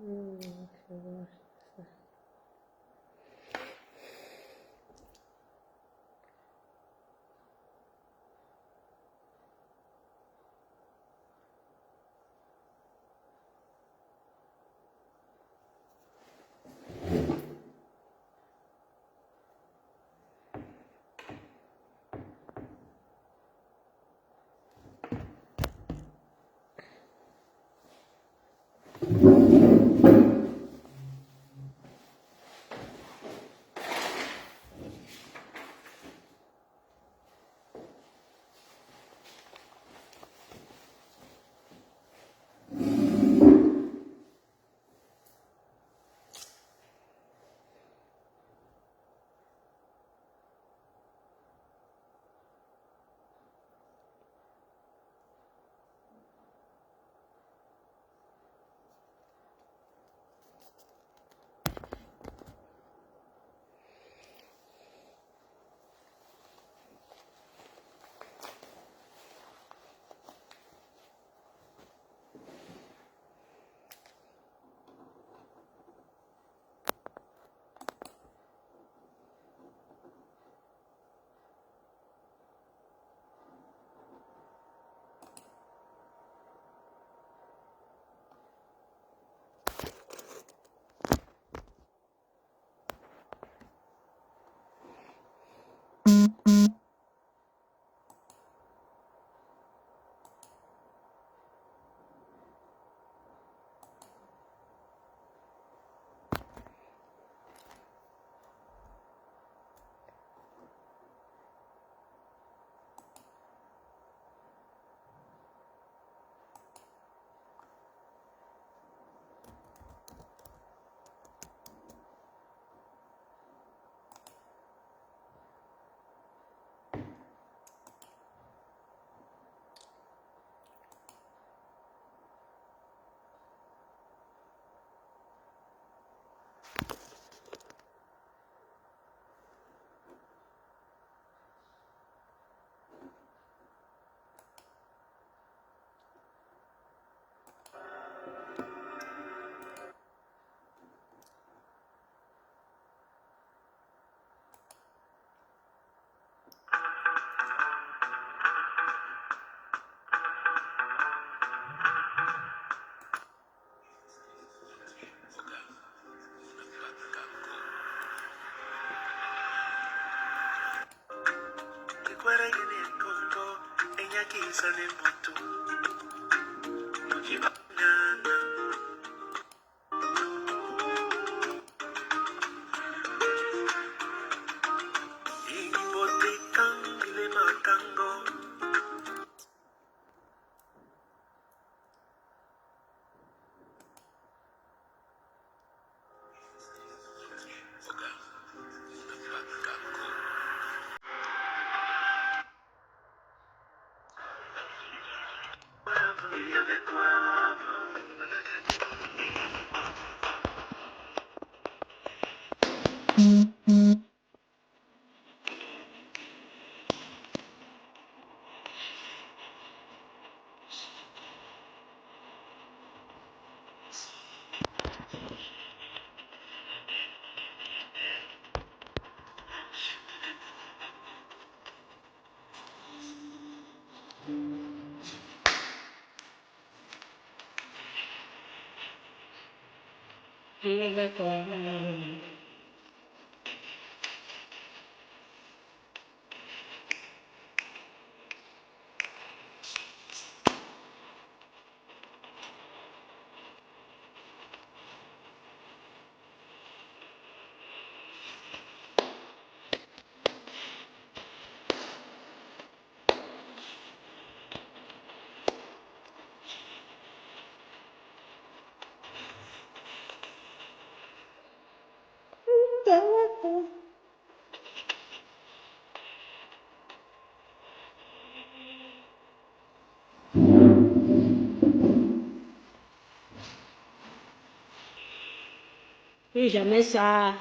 Je vois ça. Plus jamais ça.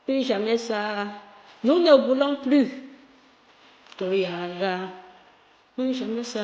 Plus jamais ça. Nous ne voulons plus. Plus jamais ça.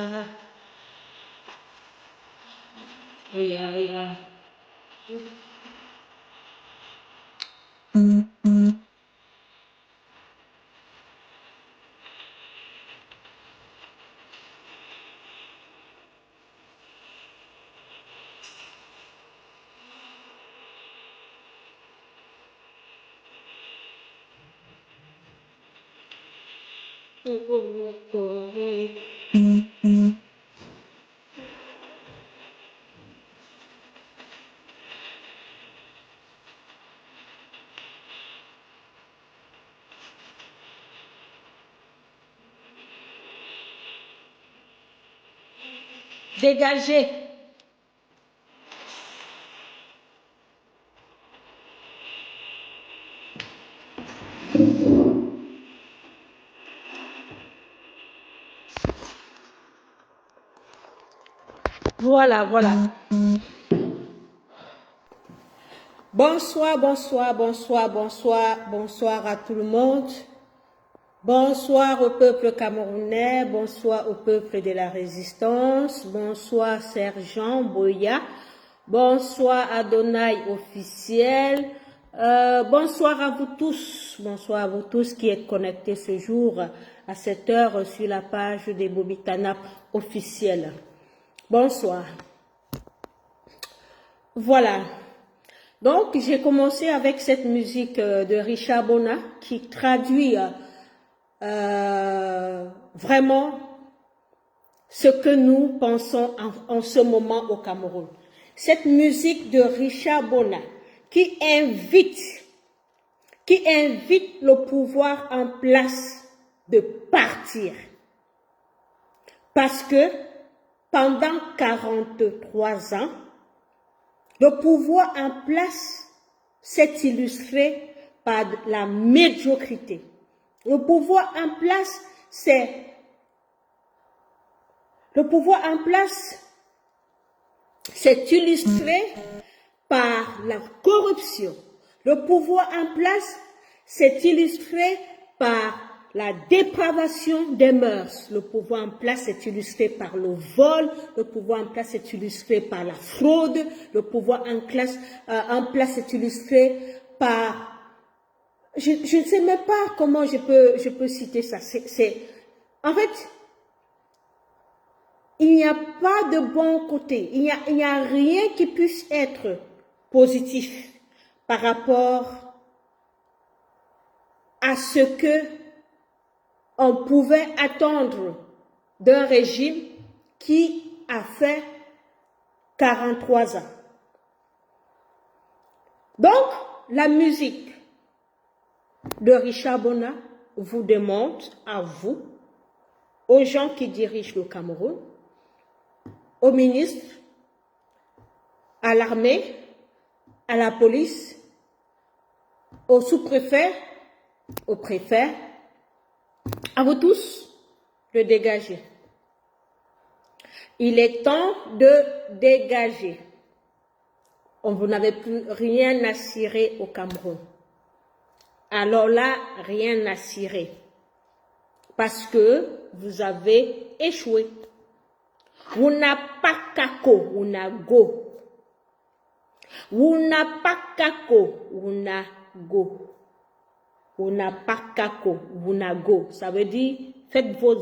Dégagez. Voilà, voilà. Bonsoir, bonsoir, bonsoir, bonsoir, bonsoir à tout le monde. Bonsoir au peuple camerounais, bonsoir au peuple de la résistance, bonsoir Sergent Boya, bonsoir Adonai officiel, bonsoir à vous tous qui êtes connectés ce jour à cette heure sur la page des Bobitanap officiels. Bonsoir. Voilà. Donc, j'ai commencé avec cette musique de Richard Bona qui traduit vraiment ce que nous pensons en ce moment au Cameroun. Cette musique de Richard Bona qui invite le pouvoir en place de partir. Parce que pendant 43 ans, le pouvoir en place s'est illustré par la médiocrité. Le pouvoir en place, s'est illustré par la corruption. Le pouvoir en place s'est illustré par la dépravation des mœurs. Le pouvoir en place s'est illustré par le vol. Le pouvoir en place s'est illustré par la fraude. Le pouvoir en place s'est illustré par... Je ne sais même pas comment je peux citer ça. En fait, il n'y a pas de bon côté. Il n'y a rien qui puisse être positif par rapport à ce que on pouvait attendre d'un régime qui a fait 43 ans. Donc, la musique de Richard Bona vous démontre à vous, aux gens qui dirigent le Cameroun, aux ministres, à l'armée, à la police, aux sous-préfets, aux préfets, à vous tous de dégager. Il est temps de dégager. Vous n'avez plus rien à cirer au Cameroun. Alors là, rien à cirer. Parce que vous avez échoué. Vous n'avez pas kako, vous n'avez go. Vous n'avez pas kako, vous n'avez go. Vous n'avez pas kako, vous n'avez go. Ça veut dire, faites vos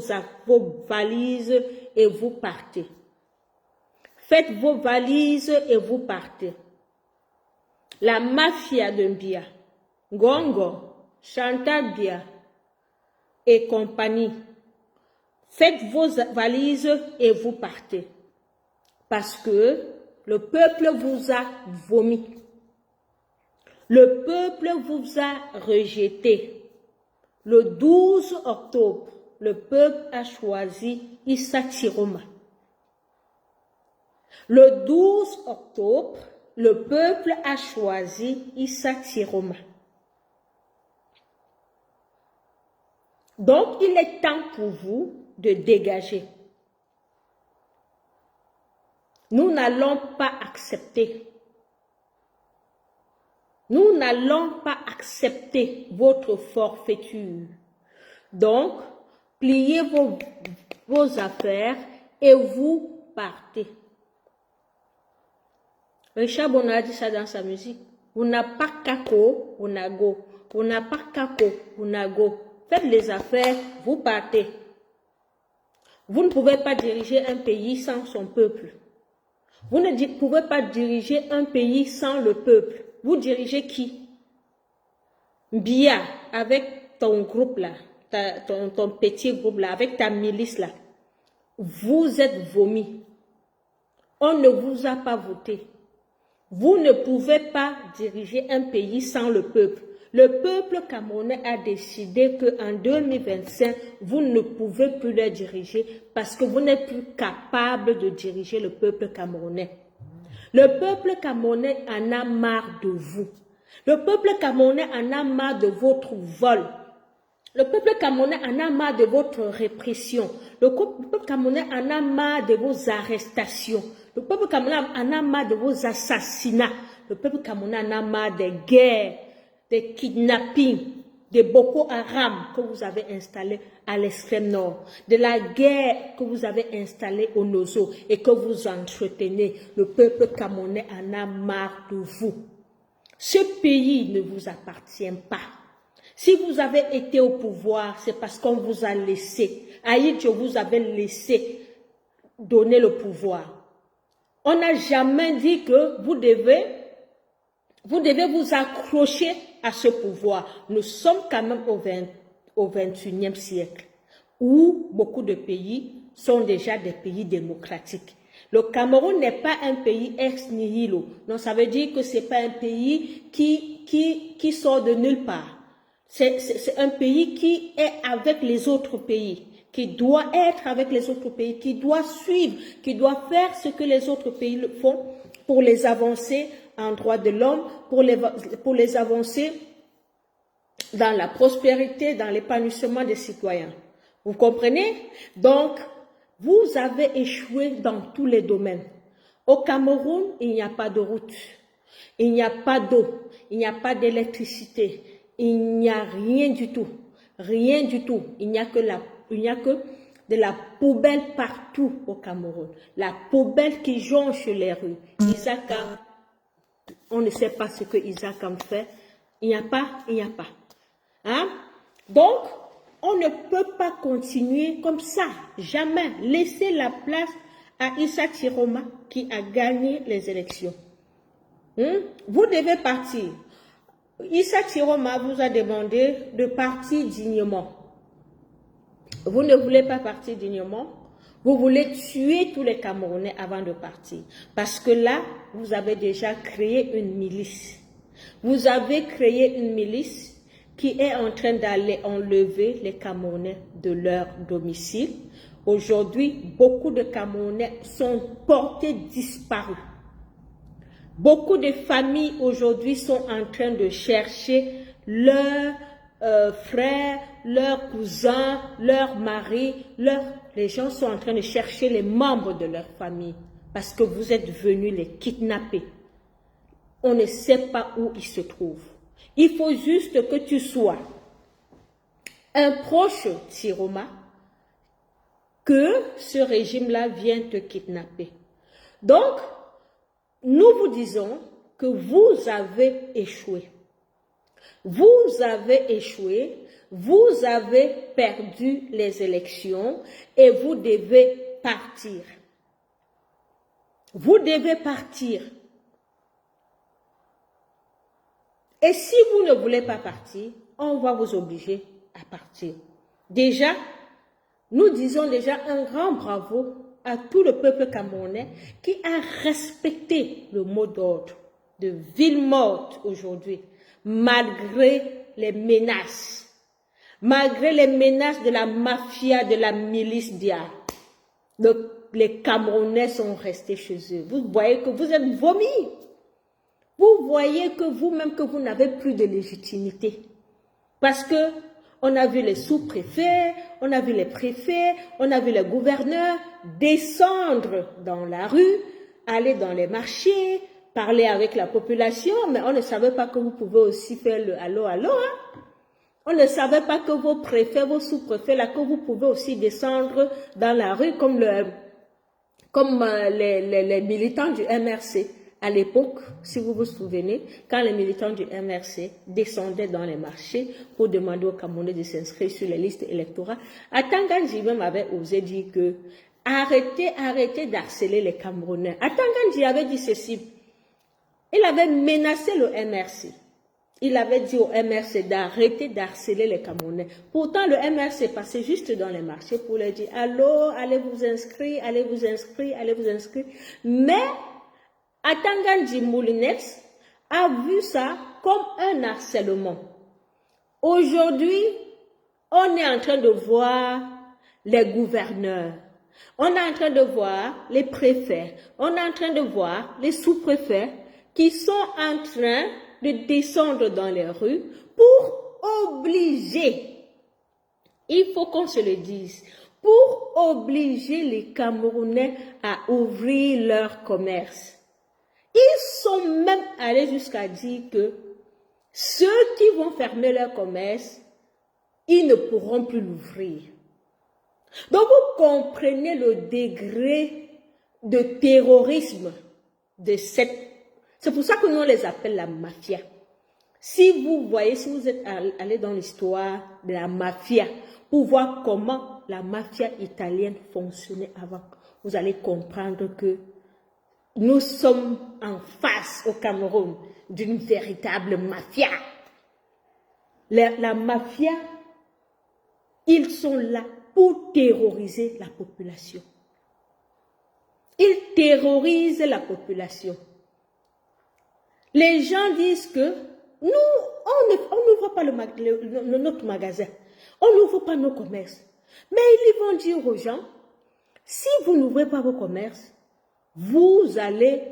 valises et vous partez. Faites vos valises et vous partez. La mafia de Mbia, Gongo, Chantal Bia et compagnie, faites vos valises et vous partez. Parce que le peuple vous a vomi. Le peuple vous a rejeté. Le 12 octobre, le peuple a choisi Issa Tiroma. Le 12 octobre, le peuple a choisi Issa Tiroma. Donc, il est temps pour vous de dégager. Nous n'allons pas accepter. Nous n'allons pas accepter votre forfaiture. Donc, pliez vos affaires et vous partez. Richard Bona a dit ça dans sa musique. Vous n'avez pas kako, vous n'avez go. Vous n'avez pas kako, vous n'avez go. Faites les affaires, vous partez. Vous ne pouvez pas diriger un pays sans son peuple. Vous ne pouvez pas diriger un pays sans le peuple. Vous dirigez qui? Bia, avec ton groupe là, ton petit groupe là, avec ta milice là. Vous êtes vomis. On ne vous a pas voté. Vous ne pouvez pas diriger un pays sans le peuple. Le peuple camerounais a décidé qu'en 2025, vous ne pouvez plus le diriger parce que vous n'êtes plus capable de diriger le peuple camerounais. Le peuple camerounais en a marre de vous. Le peuple camerounais en a marre de votre vol. Le peuple camerounais en a marre de votre répression. Le peuple camerounais en a marre de vos arrestations. Le peuple camerounais en a marre de vos assassinats. Le peuple camerounais en a marre des guerres, des kidnappings, de Boko Haram que vous avez installés à l'extrême nord, de la guerre que vous avez installée au Nozo et que vous entretenez. Le peuple camerounais en a marre de vous. Ce pays ne vous appartient pas. Si vous avez été au pouvoir, c'est parce qu'on vous a laissé. Aïdjo vous avez laissé donner le pouvoir. On n'a jamais dit que vous devez vous accrocher à ce pouvoir. Nous sommes quand même au 21e siècle, où beaucoup de pays sont déjà des pays démocratiques. Le Cameroun n'est pas un pays ex nihilo. Non, ça veut dire que ce n'est pas un pays qui sort de nulle part. C'est un pays qui est avec les autres pays, qui doit être avec les autres pays, qui doit suivre, qui doit faire ce que les autres pays font pour les avancer en droits de l'homme, pour les avancer dans la prospérité, dans l'épanouissement des citoyens. Vous comprenez? Donc, vous avez échoué dans tous les domaines. Au Cameroun, il n'y a pas de route, il n'y a pas d'eau, il n'y a pas d'électricité, il n'y a rien du tout. Rien du tout. Il n'y a que de la poubelle partout au Cameroun. La poubelle qui jonche les rues. Isaac, on ne sait pas ce que Isaac en fait. Il n'y a pas. Hein? Donc, on ne peut pas continuer comme ça. Jamais. Laissez la place à Issa Chiroma qui a gagné les élections. Vous devez partir. Issa Chiroma vous a demandé de partir dignement. Vous ne voulez pas partir dignement. Vous voulez tuer tous les Camerounais avant de partir. Parce que là, vous avez déjà créé une milice. Vous avez créé une milice qui est en train d'aller enlever les Camerounais de leur domicile. Aujourd'hui, beaucoup de Camerounais sont portés disparus. Beaucoup de familles aujourd'hui sont en train de chercher leurs frères, leurs cousins, leurs maris, les gens sont en train de chercher les membres de leur famille parce que vous êtes venus les kidnapper. On ne sait pas où ils se trouvent. Il faut juste que tu sois un proche Chiroma, que ce régime-là vienne te kidnapper. Donc, nous vous disons que vous avez échoué. Vous avez échoué, vous avez perdu les élections et vous devez partir. Vous devez partir. Et si vous ne voulez pas partir, on va vous obliger à partir. Déjà, nous disons déjà un grand bravo à tout le peuple camerounais qui a respecté le mot d'ordre de ville morte aujourd'hui, malgré les menaces de la mafia, de la milice Dia. Donc, les Camerounais sont restés chez eux. Vous voyez que vous êtes vomis. Vous voyez que vous-même, que vous n'avez plus de légitimité. Parce que on a vu les sous-préfets, on a vu les préfets, on a vu les gouverneurs descendre dans la rue, aller dans les marchés, parler avec la population, mais on ne savait pas que vous pouvez aussi faire le allô, allô. Hein? On ne savait pas que vos préfets, vos sous-préfets, là, que vous pouvez aussi descendre dans la rue comme les militants du MRC. à l'époque, si vous vous souvenez, quand les militants du MRC descendaient dans les marchés pour demander aux Camerounais de s'inscrire sur les listes électorales, Atangandji même avait osé dire que arrêtez d'harceler les Camerounais. Atangandji avait dit ceci. Il avait menacé le MRC. Il avait dit au MRC d'arrêter d'harceler les Camerounais. Pourtant, le MRC passait juste dans les marchés pour leur dire « Allô, allez vous inscrire, allez vous inscrire, allez vous inscrire. » Mais Atangandji Moulinex a vu ça comme un harcèlement. Aujourd'hui, on est en train de voir les gouverneurs, on est en train de voir les préfets, on est en train de voir les sous-préfets qui sont en train de descendre dans les rues pour obliger, il faut qu'on se le dise, pour obliger les Camerounais à ouvrir leur commerce. Ils sont même allés jusqu'à dire que ceux qui vont fermer leur commerce, ils ne pourront plus l'ouvrir. Donc vous comprenez le degré de terrorisme de cette... C'est pour ça que nous on les appelle la mafia. Si vous voyez, si vous êtes allé dans l'histoire de la mafia, pour voir comment la mafia italienne fonctionnait avant, vous allez comprendre que nous sommes en face au Cameroun d'une véritable mafia. La mafia, ils sont là pour terroriser la population. Ils terrorisent la population. Les gens disent que nous, on n'ouvre pas notre magasin, on n'ouvre pas nos commerces. Mais ils vont dire aux gens, si vous n'ouvrez pas vos commerces, vous allez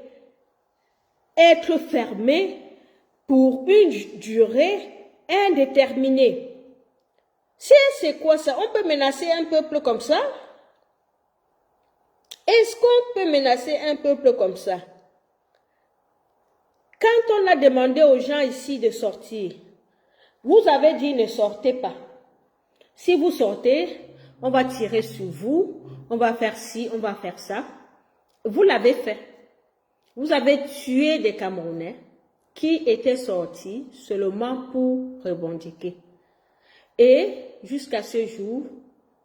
être fermés pour une durée indéterminée. C'est quoi ça? On peut menacer un peuple comme ça? Est-ce qu'on peut menacer un peuple comme ça? Quand on a demandé aux gens ici de sortir, vous avez dit ne sortez pas. Si vous sortez, on va tirer sur vous, on va faire ci, on va faire ça. Vous l'avez fait. Vous avez tué des Camerounais qui étaient sortis seulement pour revendiquer. Et jusqu'à ce jour,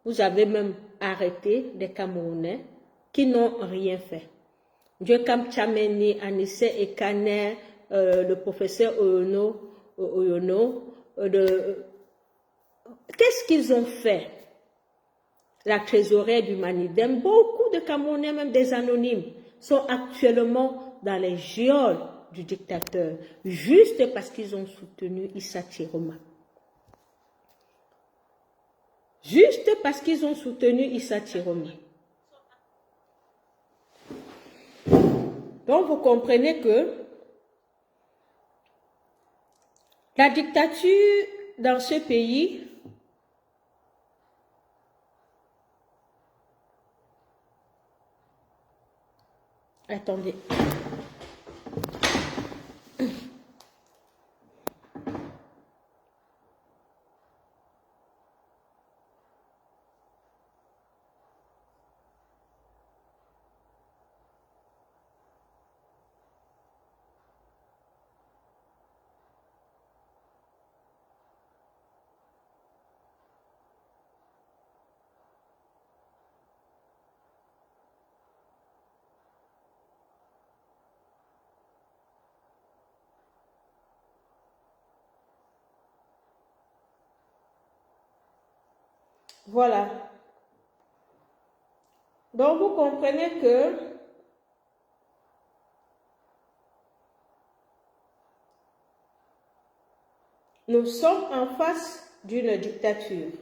vous avez même arrêté des Camerounais qui n'ont rien fait. Dieu Kamchameni, Anissé et Kaner, le professeur Oyono, qu'est-ce qu'ils ont fait? La trésorière du Manidem, beaucoup de Camerounais, même des anonymes, sont actuellement dans les geôles du dictateur, juste parce qu'ils ont soutenu Issa Chiroma. Juste parce qu'ils ont soutenu Issa Chiroma. Donc vous comprenez que la dictature dans ce pays attendez. Voilà. Donc vous comprenez que nous sommes en face d'une dictature.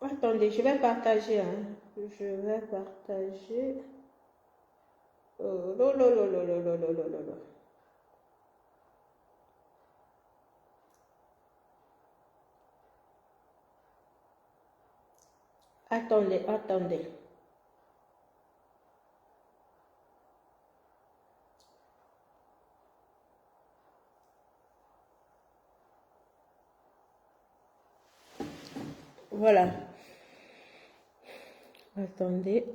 Attendez, je vais partager. Hein. Je vais partager. Attendez, attendez. Voilà. Attendez.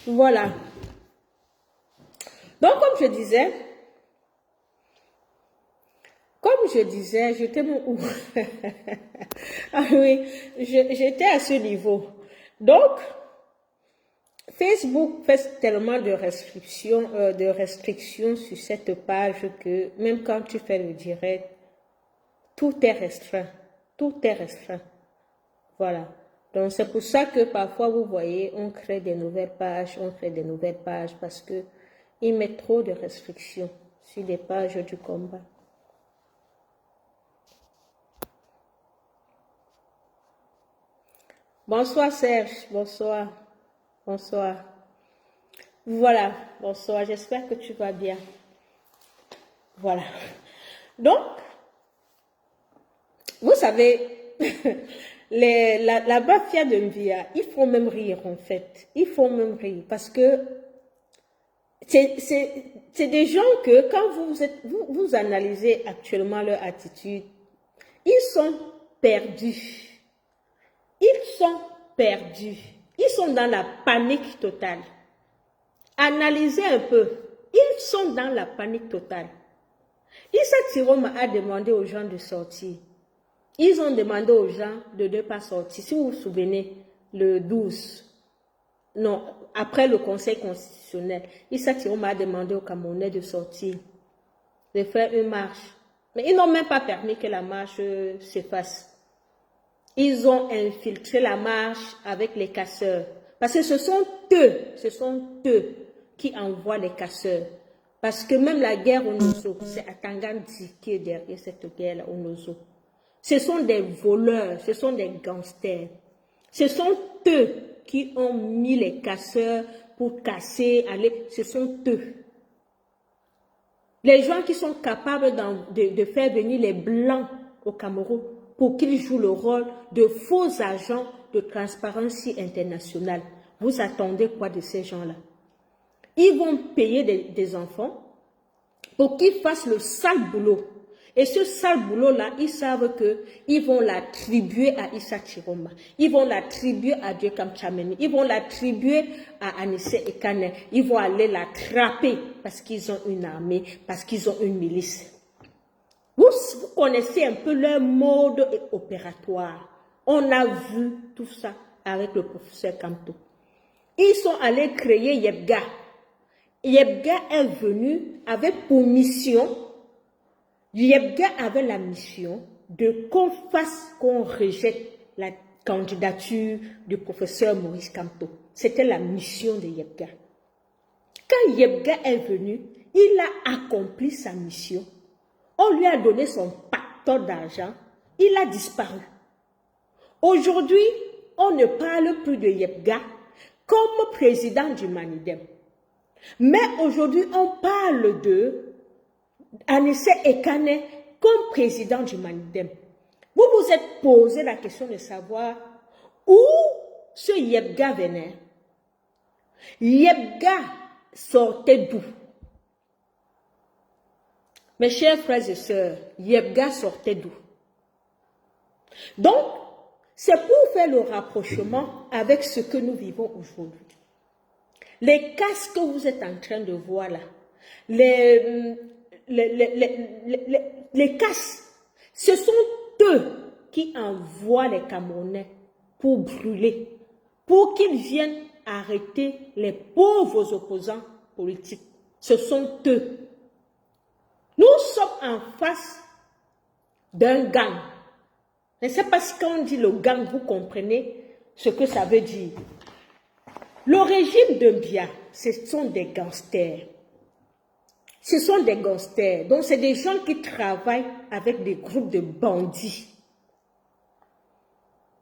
Voilà. Donc, comme je disais, j'étais où? Ah oui, j'étais à ce niveau. Donc, Facebook fait tellement de restrictions sur cette page que même quand tu fais le direct, tout est restreint. Tout est restreint. Voilà. Donc, c'est pour ça que parfois, vous voyez, on crée des nouvelles pages, parce que ils mettent trop de restrictions sur les pages du combat. Bonsoir Serge, bonsoir. Bonsoir. Voilà, bonsoir, j'espère que tu vas bien. Voilà. Donc, vous savez, la mafia de Mvia, ils font même rire en fait. Ils font même rire parce que c'est des gens que quand vous analysez actuellement leur attitude, ils sont perdus. Ils sont perdus. Ils sont dans la panique totale. Analysez un peu. Ils sont dans la panique totale. Issa Tiroma a demandé aux gens de sortir. Ils ont demandé aux gens de ne pas sortir. Si vous vous souvenez, le 12, non, après le Conseil constitutionnel, Issa Tiroma a demandé aux Camerounais de sortir, de faire une marche. Mais ils n'ont même pas permis que la marche se fasse. Ils ont infiltré la marche avec les casseurs. Parce que ce sont eux qui envoient les casseurs. Parce que même la guerre au Nozo, c'est Atangandi qui est derrière cette guerre au Nozo. Ce sont des voleurs, ce sont des gangsters. Ce sont eux qui ont mis les casseurs pour casser, aller, ce sont eux. Les gens qui sont capables de faire venir les Blancs au Cameroun pour qu'ils jouent le rôle de faux agents de Transparency International. Vous attendez quoi de ces gens-là? Ils vont payer des enfants pour qu'ils fassent le sale boulot. Et ce sale boulot-là, ils savent qu'ils vont l'attribuer à Issa Tiroma. Ils vont l'attribuer à Dieu Kamchameni. Ils vont l'attribuer à Anissé Ekane. Ils vont aller l'attraper parce qu'ils ont une armée, parce qu'ils ont une milice. Vous connaissez un peu leur mode opératoire. On a vu tout ça avec le professeur Kamto. Ils sont allés créer Yebga. Yebga est venu avec pour mission, Yebga avait la mission de qu'on rejette la candidature du professeur Maurice Kamto. C'était la mission de Yebga. Quand Yebga est venu, il a accompli sa mission. On lui a donné son pactole d'argent, il a disparu. Aujourd'hui, on ne parle plus de Yebga comme président du Manidem. Mais aujourd'hui, on parle de Anissé Ekane comme président du Manidem. Vous vous êtes posé la question de savoir où ce Yebga venait. Yebga sortait d'où? Mes chers frères et sœurs, Yebga sortait d'où? Donc, c'est pour faire le rapprochement avec ce que nous vivons aujourd'hui. Les casses que vous êtes en train de voir là, les casses, ce sont eux qui envoient les Camerounais pour brûler, pour qu'ils viennent arrêter les pauvres opposants politiques. Ce sont eux. Nous sommes en face d'un gang. Je ne sais pas si quand on dit le gang, vous comprenez ce que ça veut dire. Le régime de Mbia, ce sont des gangsters. Ce sont des gangsters. Donc, c'est des gens qui travaillent avec des groupes de bandits.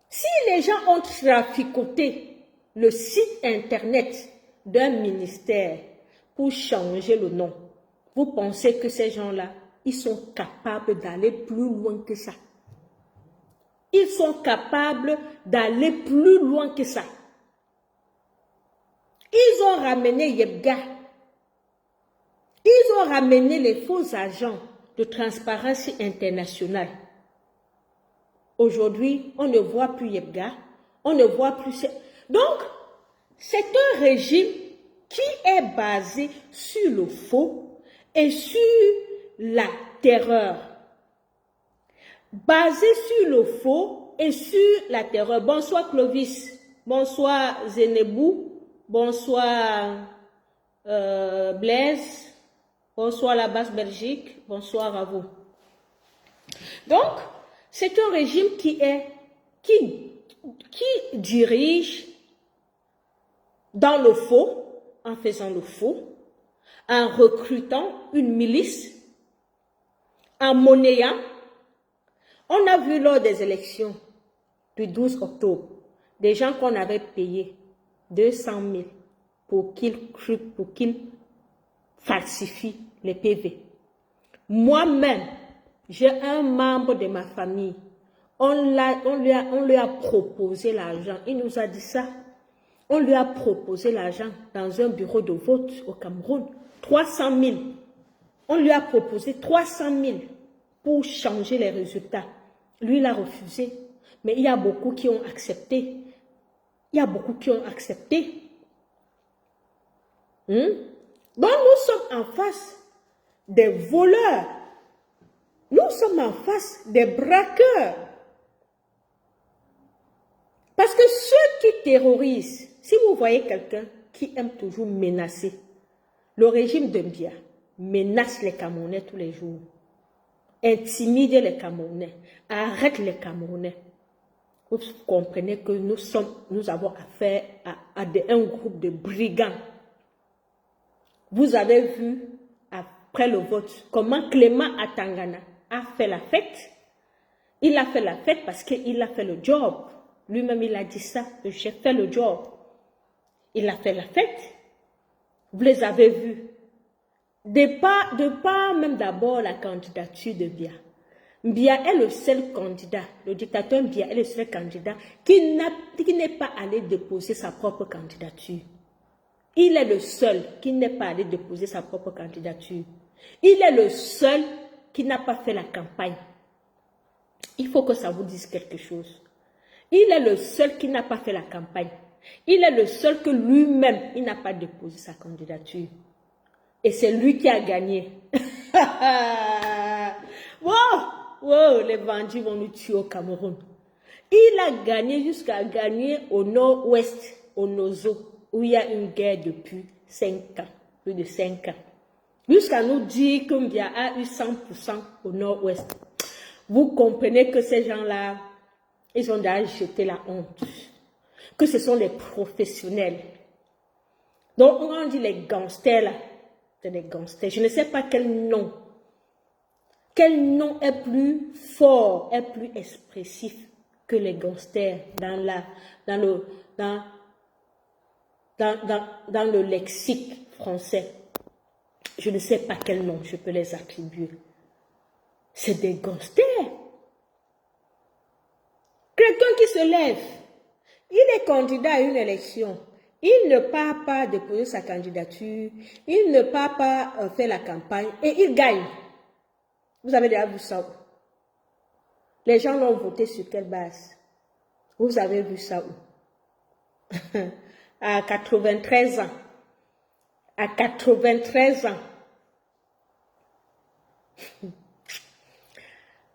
Si les gens ont traficoté le site internet d'un ministère pour changer le nom, vous pensez que ces gens-là, ils sont capables d'aller plus loin que ça? Ils sont capables d'aller plus loin que ça. Ils ont ramené Yebga. Ils ont ramené les faux agents de Transparency International. Aujourd'hui, on ne voit plus Yebga. On ne voit plus... Donc, c'est un régime qui est basé sur le faux et sur la terreur. Basé sur le faux et sur la terreur. Bonsoir Clovis, bonsoir Zénébou, bonsoir Blaise, bonsoir la basse Belgique, bonsoir à vous. Donc, c'est un régime qui dirige dans le faux, en faisant le faux, en recrutant une milice, en monnayant. On a vu lors des élections du 12 octobre, des gens qu'on avait payés 200 000 pour qu'ils falsifient les PV. Moi-même, j'ai un membre de ma famille, on lui a proposé l'argent, il nous a dit ça. On lui a proposé l'argent dans un bureau de vote au Cameroun, 300 000. On lui a proposé 300 000 pour changer les résultats. Lui, il a refusé. Mais il y a beaucoup qui ont accepté. Il y a beaucoup qui ont accepté. Donc, nous sommes en face des voleurs. Nous sommes en face des braqueurs. Parce que ceux qui terrorisent, si vous voyez quelqu'un qui aime toujours menacer, le régime de Biya menace les Camerounais tous les jours, intimide les Camerounais, arrête les Camerounais. Vous comprenez que nous avons affaire à un groupe de brigands. Vous avez vu, après le vote, comment Clément Atangana a fait la fête. Il a fait la fête parce qu'il a fait le job. Lui-même, il a dit ça, j'ai fait le job. Il a fait la fête. Vous les avez vus. De part même d'abord la candidature de Biya. Biya est le seul candidat, le dictateur Biya est le seul candidat qui n'est pas allé déposer sa propre candidature. Il est le seul qui n'est pas allé déposer sa propre candidature. Il est le seul qui n'a pas fait la campagne. Il faut que ça vous dise quelque chose. Il est le seul qui n'a pas fait la campagne. Il est le seul que lui-même, il n'a pas déposé sa candidature. Et c'est lui qui a gagné. Wow, les bandits vont nous tuer au Cameroun. Il a gagné jusqu'à gagner au nord-ouest, au Nozo, où il y a une guerre depuis 5 ans, plus de 5 ans. Jusqu'à nous dire que Biya a eu 100% au nord-ouest. Vous comprenez que ces gens-là, ils ont déjà jeté la honte. Que ce sont les professionnels. Donc, on dit les gangsters là. C'est des gangsters. Je ne sais pas quel nom. Quel nom est plus fort, est plus expressif que les gangsters dans le lexique français. Je ne sais pas quel nom je peux les attribuer. C'est des gangsters. Quelqu'un qui se lève, il est candidat à une élection. Il ne part pas déposer sa candidature, il ne part pas faire la campagne et il gagne. Vous avez déjà vu ça où? Les gens l'ont voté sur quelle base? Vous avez vu ça où? À 93 ans. À 93 ans.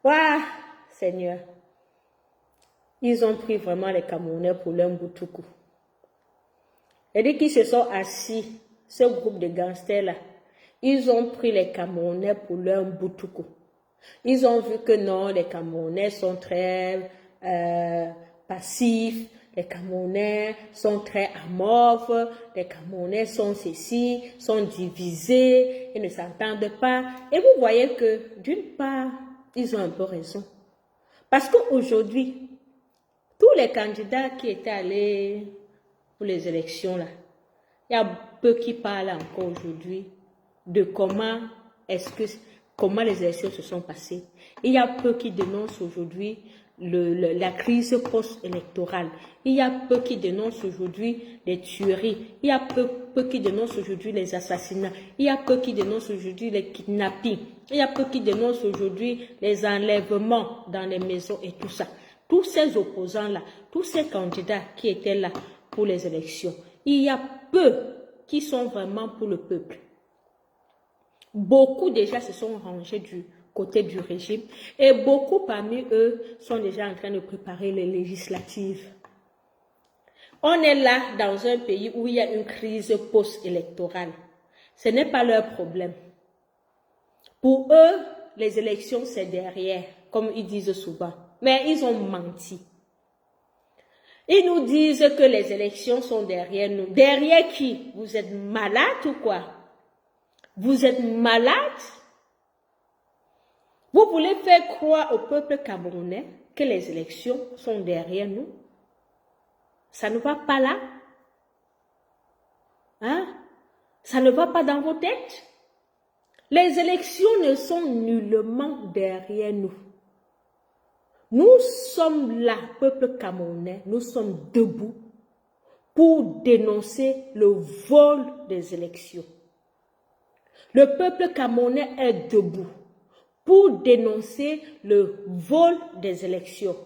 Waouh, Seigneur. Ils ont pris vraiment les Camerounais pour leur boutoukou. Et dès qu'ils se sont assis, ce groupe de gangsters-là, ils ont pris les Camerounais pour leur boutoukou. Ils ont vu que non, les Camerounais sont très passifs, les Camerounais sont très amorphes, les Camerounais sont ceci, sont divisés, ils ne s'entendent pas. Et vous voyez que, d'une part, ils ont un peu raison. Parce qu'aujourd'hui, tous les candidats qui étaient allés pour les élections, là, il y a peu qui parlent encore aujourd'hui de comment les élections se sont passées. Il y a peu qui dénoncent aujourd'hui la crise post-électorale. Il y a peu qui dénoncent aujourd'hui les tueries. Il y a peu qui dénoncent aujourd'hui les assassinats. Il y a peu qui dénoncent aujourd'hui les kidnappings. Il y a peu qui dénoncent aujourd'hui les enlèvements dans les maisons et tout ça. Tous ces opposants-là, tous ces candidats qui étaient là pour les élections, il y a peu qui sont vraiment pour le peuple. Beaucoup déjà se sont rangés du côté du régime et beaucoup parmi eux sont déjà en train de préparer les législatives. On est là dans un pays où il y a une crise post-électorale. Ce n'est pas leur problème. Pour eux, les élections, c'est derrière, comme ils disent souvent. Mais ils ont menti. Ils nous disent que les élections sont derrière nous. Derrière qui? Vous êtes malade ou quoi? Vous êtes malade? Vous voulez faire croire au peuple camerounais que les élections sont derrière nous? Ça ne va pas là? Hein? Ça ne va pas dans vos têtes? Les élections ne sont nullement derrière nous. Nous sommes là, peuple camerounais, nous sommes debout pour dénoncer le vol des élections. Le peuple camerounais est debout pour dénoncer le vol des élections.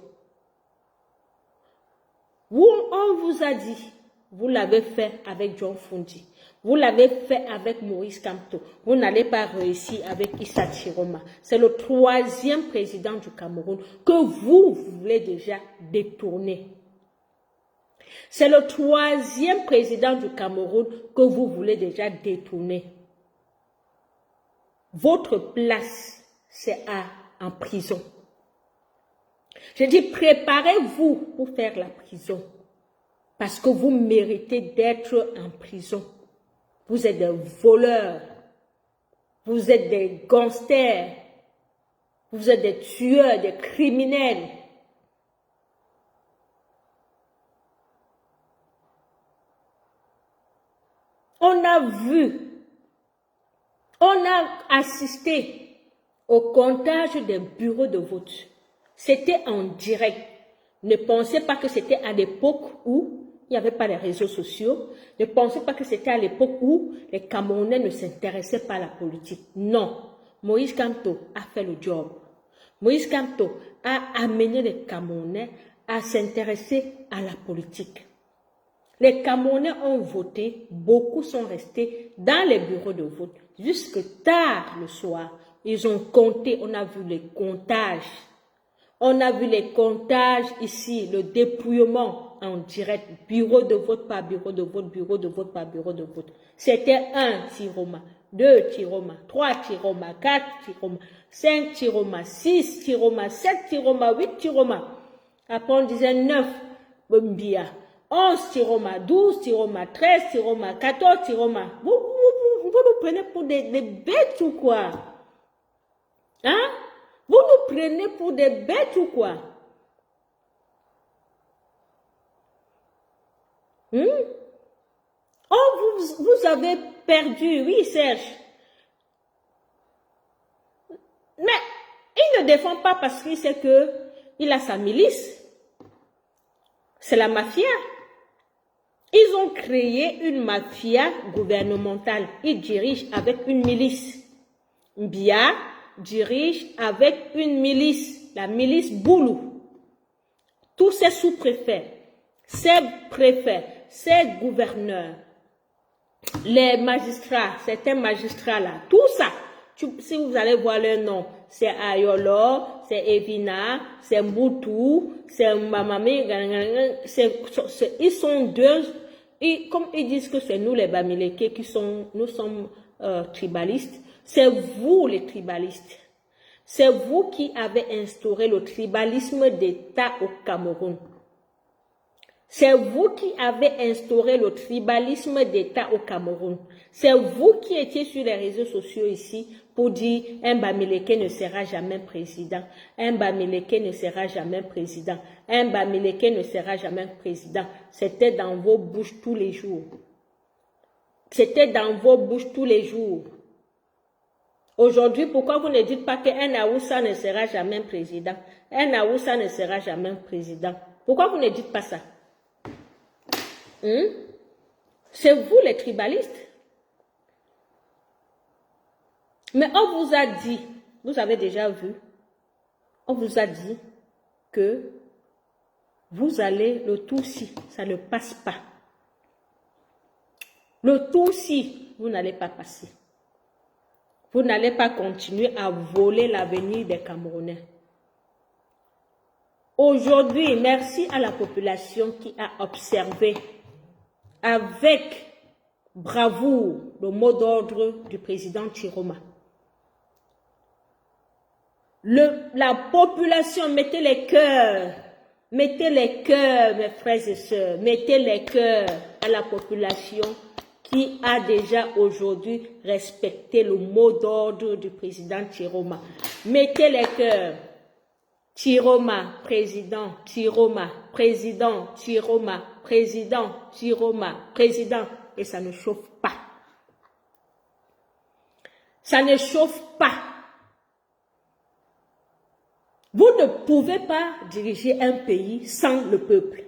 On vous a dit, vous l'avez fait avec John Fundi, vous l'avez fait avec Moïse Kamto, vous n'allez pas réussir avec Issa Chiroma. C'est le 3e président du Cameroun que vous voulez déjà détourner. C'est le 3e président du Cameroun que vous voulez déjà détourner. Votre place, c'est en prison. Je dis, préparez-vous pour faire la prison. Parce que vous méritez d'être en prison. Vous êtes des voleurs. Vous êtes des gangsters. Vous êtes des tueurs, des criminels. On a vu, on a assisté au comptage des bureaux de vote. C'était en direct. Ne pensez pas que c'était à l'époque où il n'y avait pas les réseaux sociaux. Ne pensez pas que c'était à l'époque où les Camerounais ne s'intéressaient pas à la politique. Non. Moïse Kamto a fait le job. Moïse Kamto a amené les Camerounais à s'intéresser à la politique. Les Camerounais ont voté, beaucoup sont restés dans les bureaux de vote jusque tard le soir. Ils ont compté, on a vu les comptages. On a vu les comptages ici, le dépouillement en direct, bureau de vote par bureau de vote, bureau de vote par bureau de vote. C'était 1 Tiroma, 2 Tiroma, 3 Tiroma, 4 Tiroma, 5 Tiroma, 6 Tiroma, 7 Tiroma, 8 Tiroma. Après on disait 9 Mbia, 11 Tiroma, 12 Tiroma, 13 Tiroma, 14 Tiroma. Vous nous prenez pour des bêtes ou quoi? Hein? Vous nous prenez pour des bêtes ou quoi? Oh, vous avez perdu, oui Serge. Mais il ne défend pas parce qu'il sait qu'il a sa milice. C'est la mafia. Ils ont créé une mafia gouvernementale. Ils dirigent avec une milice. Mbia dirige avec une milice, la milice Boulou. Tous ces sous-préfets, ces préfets, ces gouverneurs, les magistrats, certains magistrats là, tout ça, si vous allez voir leur nom, c'est Ayolo, c'est Evina, c'est Mboutou, c'est Mamami, ils sont deux, et comme ils disent que c'est nous les Bamileke nous sommes tribalistes, c'est vous les tribalistes. C'est vous qui avez instauré le tribalisme d'État au Cameroun. C'est vous qui avez instauré le tribalisme d'État au Cameroun. C'est vous qui étiez sur les réseaux sociaux ici pour dire un Bamileke ne sera jamais président. Un Bamileke ne sera jamais président. Un Bamileke ne sera jamais président. C'était dans vos bouches tous les jours. C'était dans vos bouches tous les jours. Aujourd'hui, pourquoi vous ne dites pas qu'un Aoussa ne sera jamais président? Un Aoussa ne sera jamais président. Pourquoi vous ne dites pas ça? C'est vous les tribalistes. Mais on vous a dit, vous avez déjà vu, on vous a dit que vous allez le Tutsi, ça ne passe pas. Le Tutsi, vous n'allez pas passer. Vous n'allez pas continuer à voler l'avenir des Camerounais. Aujourd'hui, merci à la population qui a observé avec bravoure le mot d'ordre du président Chiroma. La population, mettez les cœurs, mes frères et sœurs, mettez les cœurs à la population qui a déjà aujourd'hui respecté le mot d'ordre du président Chiroma. Mettez les cœurs. Chiroma, président, Chiroma, président, Chiroma, président, Chiroma, président. Et ça ne chauffe pas. Ça ne chauffe pas. Vous ne pouvez pas diriger un pays sans le peuple.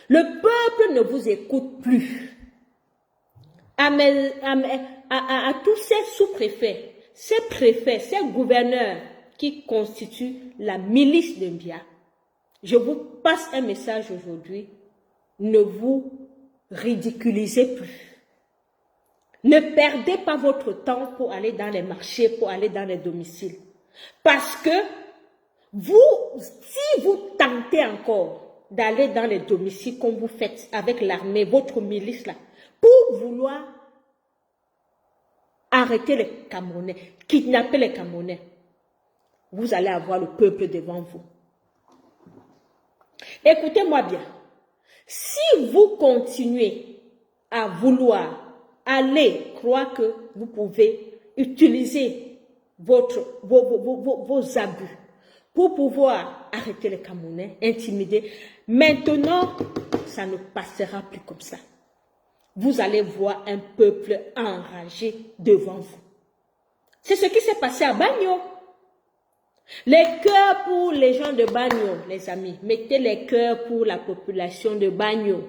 Le peuple ne vous écoute plus. À tous ces sous-préfets, ces préfets, ces gouverneurs qui constituent la milice de Mbia, je vous passe un message aujourd'hui. Ne vous ridiculisez plus. Ne perdez pas votre temps pour aller dans les marchés, pour aller dans les domiciles. Parce que si vous tentez encore d'aller dans les domiciles comme vous faites avec l'armée, votre milice là, pour vouloir arrêter les Camerounais, kidnapper les Camerounais, vous allez avoir le peuple devant vous. Écoutez-moi bien. Si vous continuez à vouloir aller croire que vous pouvez utiliser vos abus pour pouvoir arrêter les Camerounais, intimider, maintenant, ça ne passera plus comme ça. Vous allez voir un peuple enragé devant vous. C'est ce qui s'est passé à Bagno. Les cœurs pour les gens de Bagno, les amis. Mettez les cœurs pour la population de Bagno.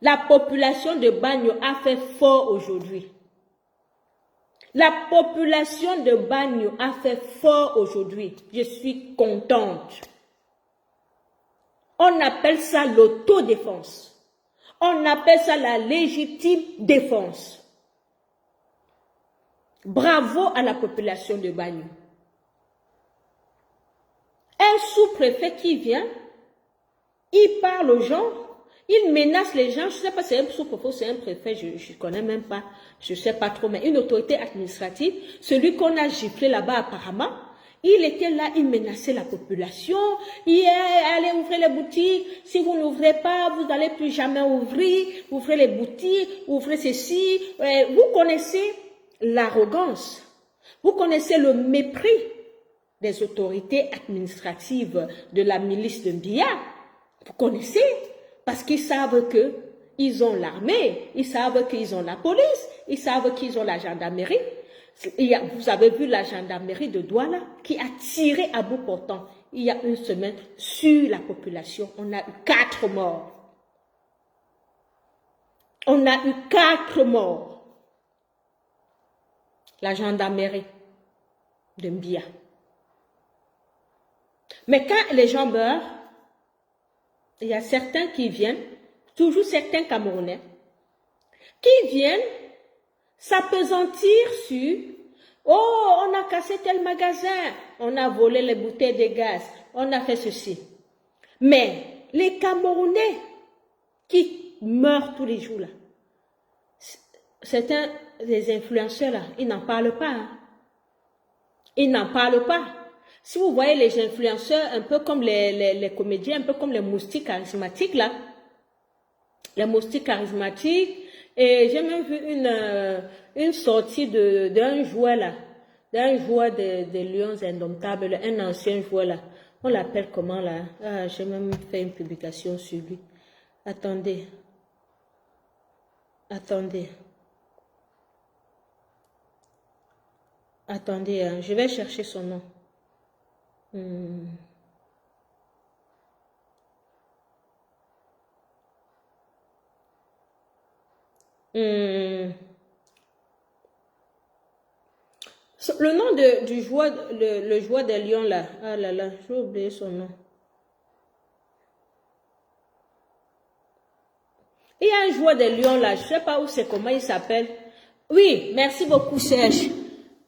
La population de Bagno a fait fort aujourd'hui. La population de Bagno a fait fort aujourd'hui. Je suis contente. On appelle ça l'autodéfense. On appelle ça la légitime défense. Bravo à la population de Bagno. Un sous-préfet qui vient, il parle aux gens, il menace les gens. Je ne sais pas si c'est un sous-préfet ou c'est un préfet, je ne connais même pas, je ne sais pas trop, mais une autorité administrative, celui qu'on a giflé là-bas apparemment, il était là, il menaçait la population, il allait ouvrir les boutiques, si vous n'ouvrez pas, vous n'allez plus jamais ouvrir, ouvrez les boutiques, ouvrez ceci. Vous connaissez l'arrogance, vous connaissez le mépris des autorités administratives de la milice de Mbia. Vous connaissez, parce qu'ils savent qu'ils ont l'armée, ils savent qu'ils ont la police, ils savent qu'ils ont la gendarmerie. Vous avez vu la gendarmerie de Douala qui a tiré à bout portant il y a une semaine sur la population. On a eu 4 morts. On a eu 4 morts. La gendarmerie de Mbia. Mais quand les gens meurent, il y a certains qui viennent, toujours certains Camerounais, qui viennent s'appesantir sur « Oh, on a cassé tel magasin, on a volé les bouteilles de gaz, on a fait ceci. » Mais les Camerounais qui meurent tous les jours là, certains des influenceurs là, ils n'en parlent pas. Hein. Ils n'en parlent pas. Si vous voyez les influenceurs, un peu comme les comédiens, un peu comme les moustiques charismatiques là, les moustiques charismatiques, et j'ai même vu une sortie d'un joueur là, d'un joueur des Lions Indomptables, un ancien joueur là. On l'appelle comment là? Ah, j'ai même fait une publication sur lui. Attendez. Attendez. Attendez, hein, je vais chercher son nom. Le nom du joueur, le joueur des Lions là, ah là là, j'ai oublié son nom. Il y a un joueur des Lions là, je ne sais pas où c'est, comment il s'appelle. Oui, merci beaucoup Serge.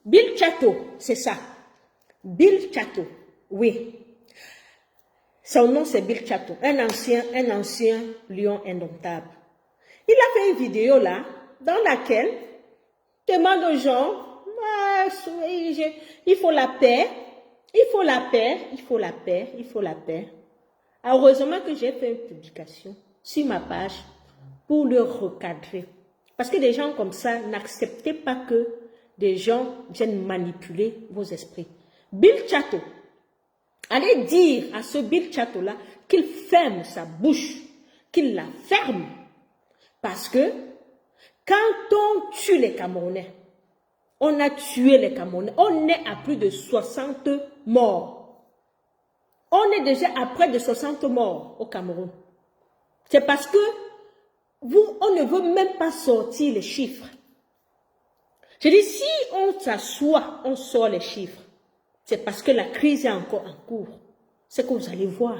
Bill Chateau, c'est ça. Bill Chateau, oui. Son nom c'est Bill Chateau, un ancien lion indomptable. Il a fait une vidéo là, dans laquelle il demande aux gens, il faut la paix, il faut la paix, il faut la paix, il faut la paix. Heureusement que j'ai fait une publication sur ma page pour le recadrer. Parce que des gens comme ça, n'acceptez pas que des gens viennent manipuler vos esprits. Bill Chateau, allez dire à ce Bill Chateau-là qu'il ferme sa bouche, qu'il la ferme. Parce que quand on tue les Camerounais, on a tué les Camerounais, on est à plus de 60 morts. On est déjà à près de 60 morts au Cameroun. C'est parce que on ne veut même pas sortir les chiffres. Je dis, si on s'assoit, on sort les chiffres, c'est parce que la crise est encore en cours. C'est que vous allez voir.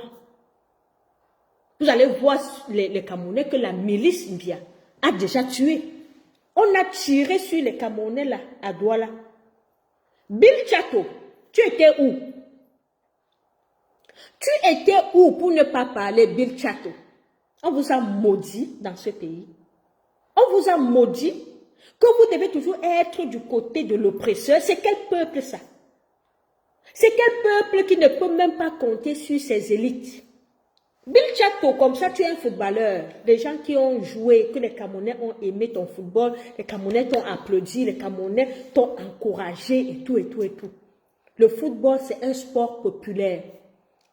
Vous allez voir les Camerounais que la milice Mbia a déjà tué. On a tiré sur les Camerounais là, à Douala. Bill Chateau, tu étais où? Tu étais où pour ne pas parler, Bill Chateau? On vous a maudit dans ce pays. On vous a maudit que vous devez toujours être du côté de l'oppresseur. C'est quel peuple ça? C'est quel peuple qui ne peut même pas compter sur ses élites? Bill Chateau, comme ça tu es un footballeur. Des gens qui ont joué, que les Camerounais ont aimé ton football, les Camerounais t'ont applaudi, les Camerounais t'ont encouragé et tout, et tout, et tout. Le football, c'est un sport populaire.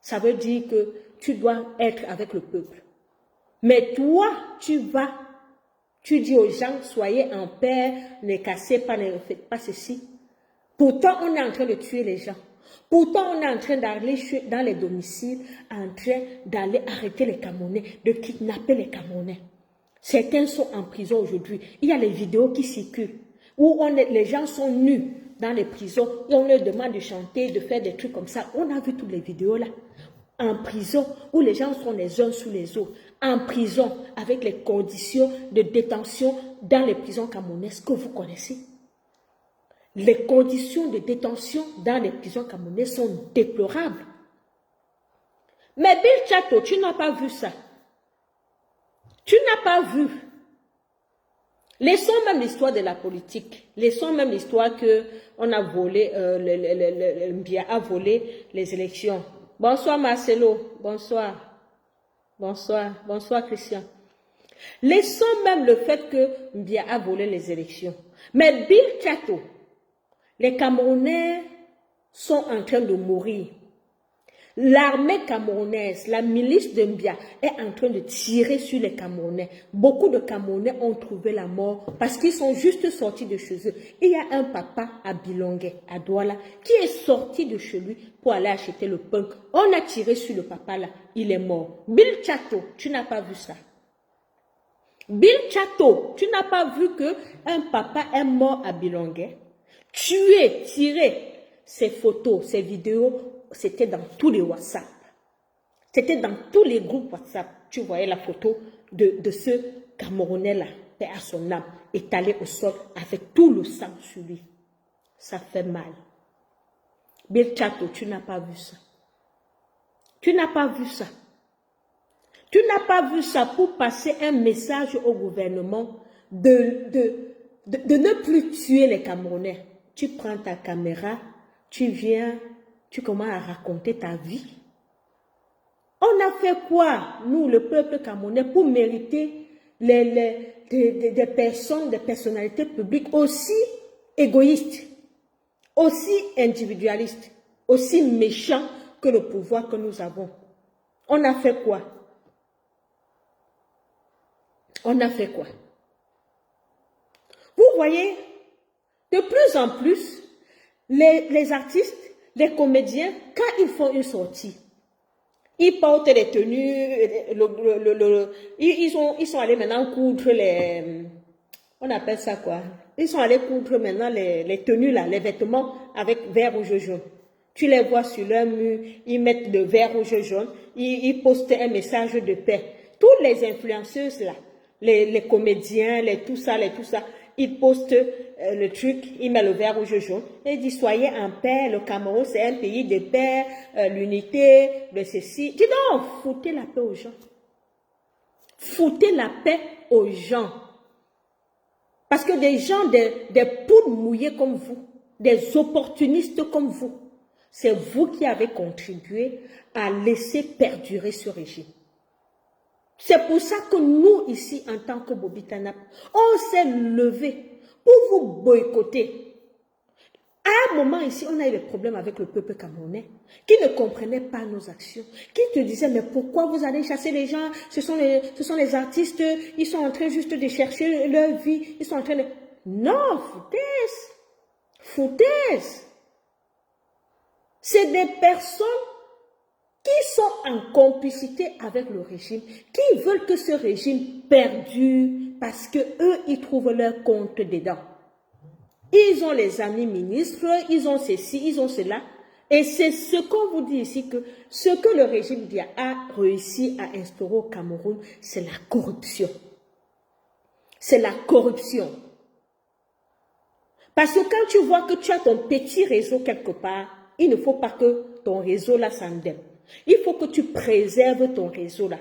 Ça veut dire que tu dois être avec le peuple. Mais toi, tu dis aux gens, soyez en paix, ne cassez pas, ne faites pas ceci. Pourtant, on est en train de tuer les gens. Pourtant, on est en train d'aller dans les domiciles, en train d'aller arrêter les Camerounais, de kidnapper les Camerounais. Certains sont en prison aujourd'hui. Il y a les vidéos qui circulent, où les gens sont nus dans les prisons, et on leur demande de chanter, de faire des trucs comme ça. On a vu toutes les vidéos là. En prison, où les gens sont les uns sous les autres. En prison, avec les conditions de détention dans les prisons camerounaises que vous connaissez. Les conditions de détention dans les prisons camerounaises sont déplorables. Mais Bill Chateau, tu n'as pas vu ça. Tu n'as pas vu. Laissons même l'histoire de la politique. Laissons même l'histoire qu'on a volé, Mbia a volé les élections. Bonsoir Marcelo, bonsoir. Bonsoir, bonsoir Christian. Laissons même le fait que Mbia a volé les élections. Mais Bill Chateau, les Camerounais sont en train de mourir. L'armée camerounaise, la milice de Mbia est en train de tirer sur les Camerounais. Beaucoup de Camerounais ont trouvé la mort parce qu'ils sont juste sortis de chez eux. Il y a un papa à Bilongué, à Douala, qui est sorti de chez lui pour aller acheter le pain. On a tiré sur le papa là, il est mort. Bill Chateau, tu n'as pas vu ça. Bill Chateau, tu n'as pas vu qu'un papa est mort à Bilongué, tué, tiré. Ces photos, ces vidéos, c'était dans tous les WhatsApp. C'était dans tous les groupes WhatsApp. Tu voyais la photo de ce Camerounais-là, paix à son âme, étalé au sol avec tout le sang sur lui. Ça fait mal. Bill Chateau, tu n'as pas vu ça. Tu n'as pas vu ça. Tu n'as pas vu ça pour passer un message au gouvernement de ne plus tuer les Camerounais. Tu prends ta caméra, tu viens, tu commences à raconter ta vie. On a fait quoi, nous, le peuple camerounais, pour mériter des personnes, des personnalités publiques aussi égoïstes, aussi individualistes, aussi méchants que le pouvoir que nous avons? On a fait quoi? On a fait quoi? Vous voyez, de plus en plus, les artistes, les comédiens, quand ils font une sortie, ils portent les tenues, ils sont allés maintenant coudre on appelle ça quoi? Ils sont allés coudre maintenant les tenues là, les vêtements avec vert, rouge, jaune. Tu les vois sur leur mur, ils mettent le vert, rouge, jaune, ils postent un message de paix. Toutes les influenceuses là, les comédiens, tout ça. Ils postent le truc, ils mettent le vert rouge jaune et ils disent soyez en paix, le Cameroun c'est un pays de paix, l'unité, de ceci. Dis non, foutez la paix aux gens. Foutez la paix aux gens. Parce que des gens, des poules mouillées comme vous, des opportunistes comme vous, c'est vous qui avez contribué à laisser perdurer ce régime. C'est pour ça que nous, ici, en tant que Bobitanap, on s'est levé pour vous boycotter. À un moment ici, on a eu des problèmes avec le peuple camerounais qui ne comprenait pas nos actions, qui te disait mais pourquoi vous allez chasser les gens, ce sont les artistes, ils sont en train juste de chercher leur vie, ils sont en train de... Non, foutaise. C'est des personnes qui sont en complicité avec le régime, qui veulent que ce régime perdure parce que eux ils trouvent leur compte dedans. Ils ont les amis ministres, ils ont ceci, ils ont cela. Et c'est ce qu'on vous dit ici, que ce que le régime a réussi à instaurer au Cameroun, c'est la corruption. C'est la corruption. Parce que quand tu vois que tu as ton petit réseau quelque part, il ne faut pas que ton réseau là s'endème. Il faut que tu préserves ton réseau là.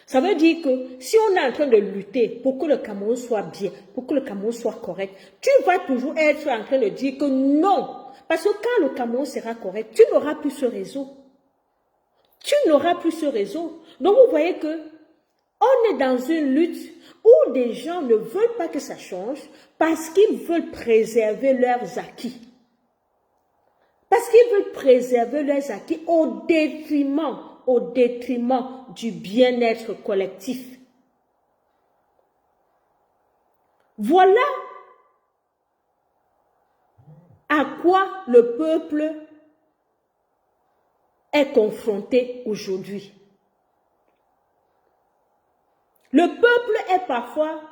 Ça veut dire que si on est en train de lutter pour que le Cameroun soit bien, pour que le Cameroun soit correct, tu vas toujours être en train de dire que non. Parce que quand le Cameroun sera correct, tu n'auras plus ce réseau. Tu n'auras plus ce réseau. Donc vous voyez que on est dans une lutte où des gens ne veulent pas que ça change parce qu'ils veulent préserver leurs acquis. Parce qu'ils veulent préserver leurs acquis au détriment du bien-être collectif. Voilà à quoi le peuple est confronté aujourd'hui. Le peuple est parfois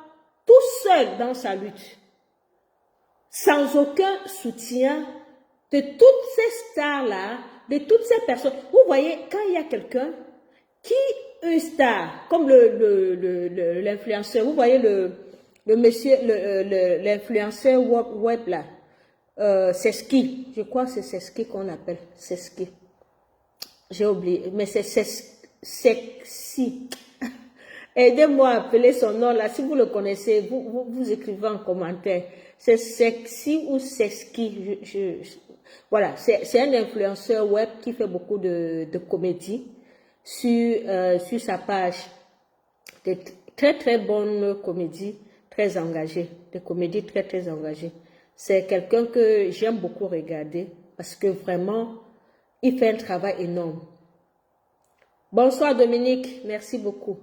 tout seul dans sa lutte, sans aucun soutien de toutes ces stars-là, de toutes ces personnes. Vous voyez, quand il y a quelqu'un qui est une star, comme l'influenceur, vous voyez l'influenceur web là, Seski, je crois que c'est Seski qu'on appelle, Seski. J'ai oublié, mais c'est Sexy. Aidez-moi à appeler son nom là, si vous le connaissez, vous écrivez en commentaire. C'est Sexy ou Seski, voilà, c'est un influenceur web qui fait beaucoup de comédie sur sa page. De très bonnes comédies, très engagées, des comédies très engagées. C'est quelqu'un que j'aime beaucoup regarder parce que vraiment, il fait un travail énorme. Bonsoir Dominique, merci beaucoup.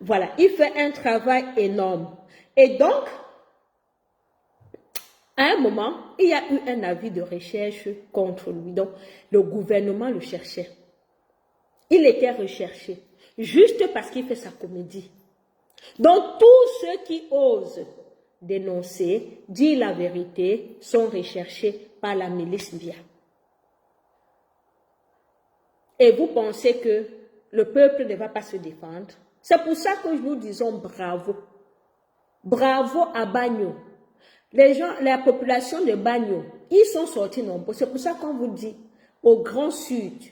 Voilà, il fait un travail énorme. Et donc, à un moment, il y a eu un avis de recherche contre lui. Donc, le gouvernement le cherchait. Il était recherché, juste parce qu'il fait sa comédie. Donc, tous ceux qui osent dénoncer, dire la vérité, sont recherchés par la milice Bia. Et vous pensez que le peuple ne va pas se défendre? C'est pour ça que nous disons bravo. Bravo à Bagno. Les gens, la population de Bagno, ils sont sortis nombreux. C'est pour ça qu'on vous dit, au Grand Sud,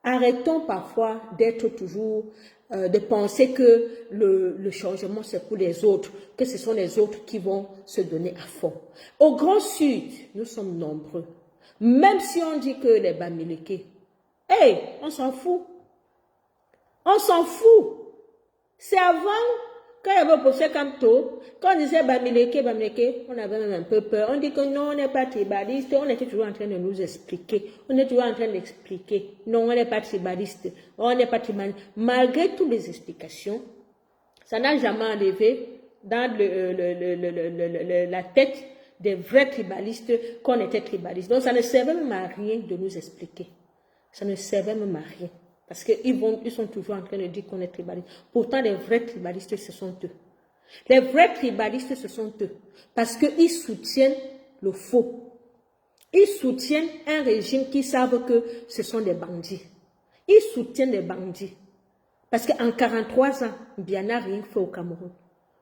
arrêtons parfois d'être toujours, de penser que le changement c'est pour les autres, que ce sont les autres qui vont se donner à fond. Au Grand Sud, nous sommes nombreux. Même si on dit que les Bamileke, hey, on s'en fout. On s'en fout. C'est avant, quand il y avait posé comme tôt, quand on disait Bamileke, on avait même un peu peur. On dit que non, on n'est pas tribaliste. On était toujours en train de nous expliquer. On est toujours en train d'expliquer. Non, on n'est pas tribaliste. On n'est pas tribaliste. Malgré toutes les explications, ça n'a jamais enlevé dans la tête des vrais tribalistes qu'on était tribaliste. Donc ça ne servait même à rien de nous expliquer. Ça ne servait même à rien. Parce qu'ils sont toujours en train de dire qu'on est tribaliste. Pourtant, les vrais tribalistes, ce sont eux. Les vrais tribalistes, ce sont eux. Parce qu'ils soutiennent le faux. Ils soutiennent un régime qui savent que ce sont des bandits. Ils soutiennent des bandits. Parce qu'en 43 ans, Bia n'a rien fait au Cameroun.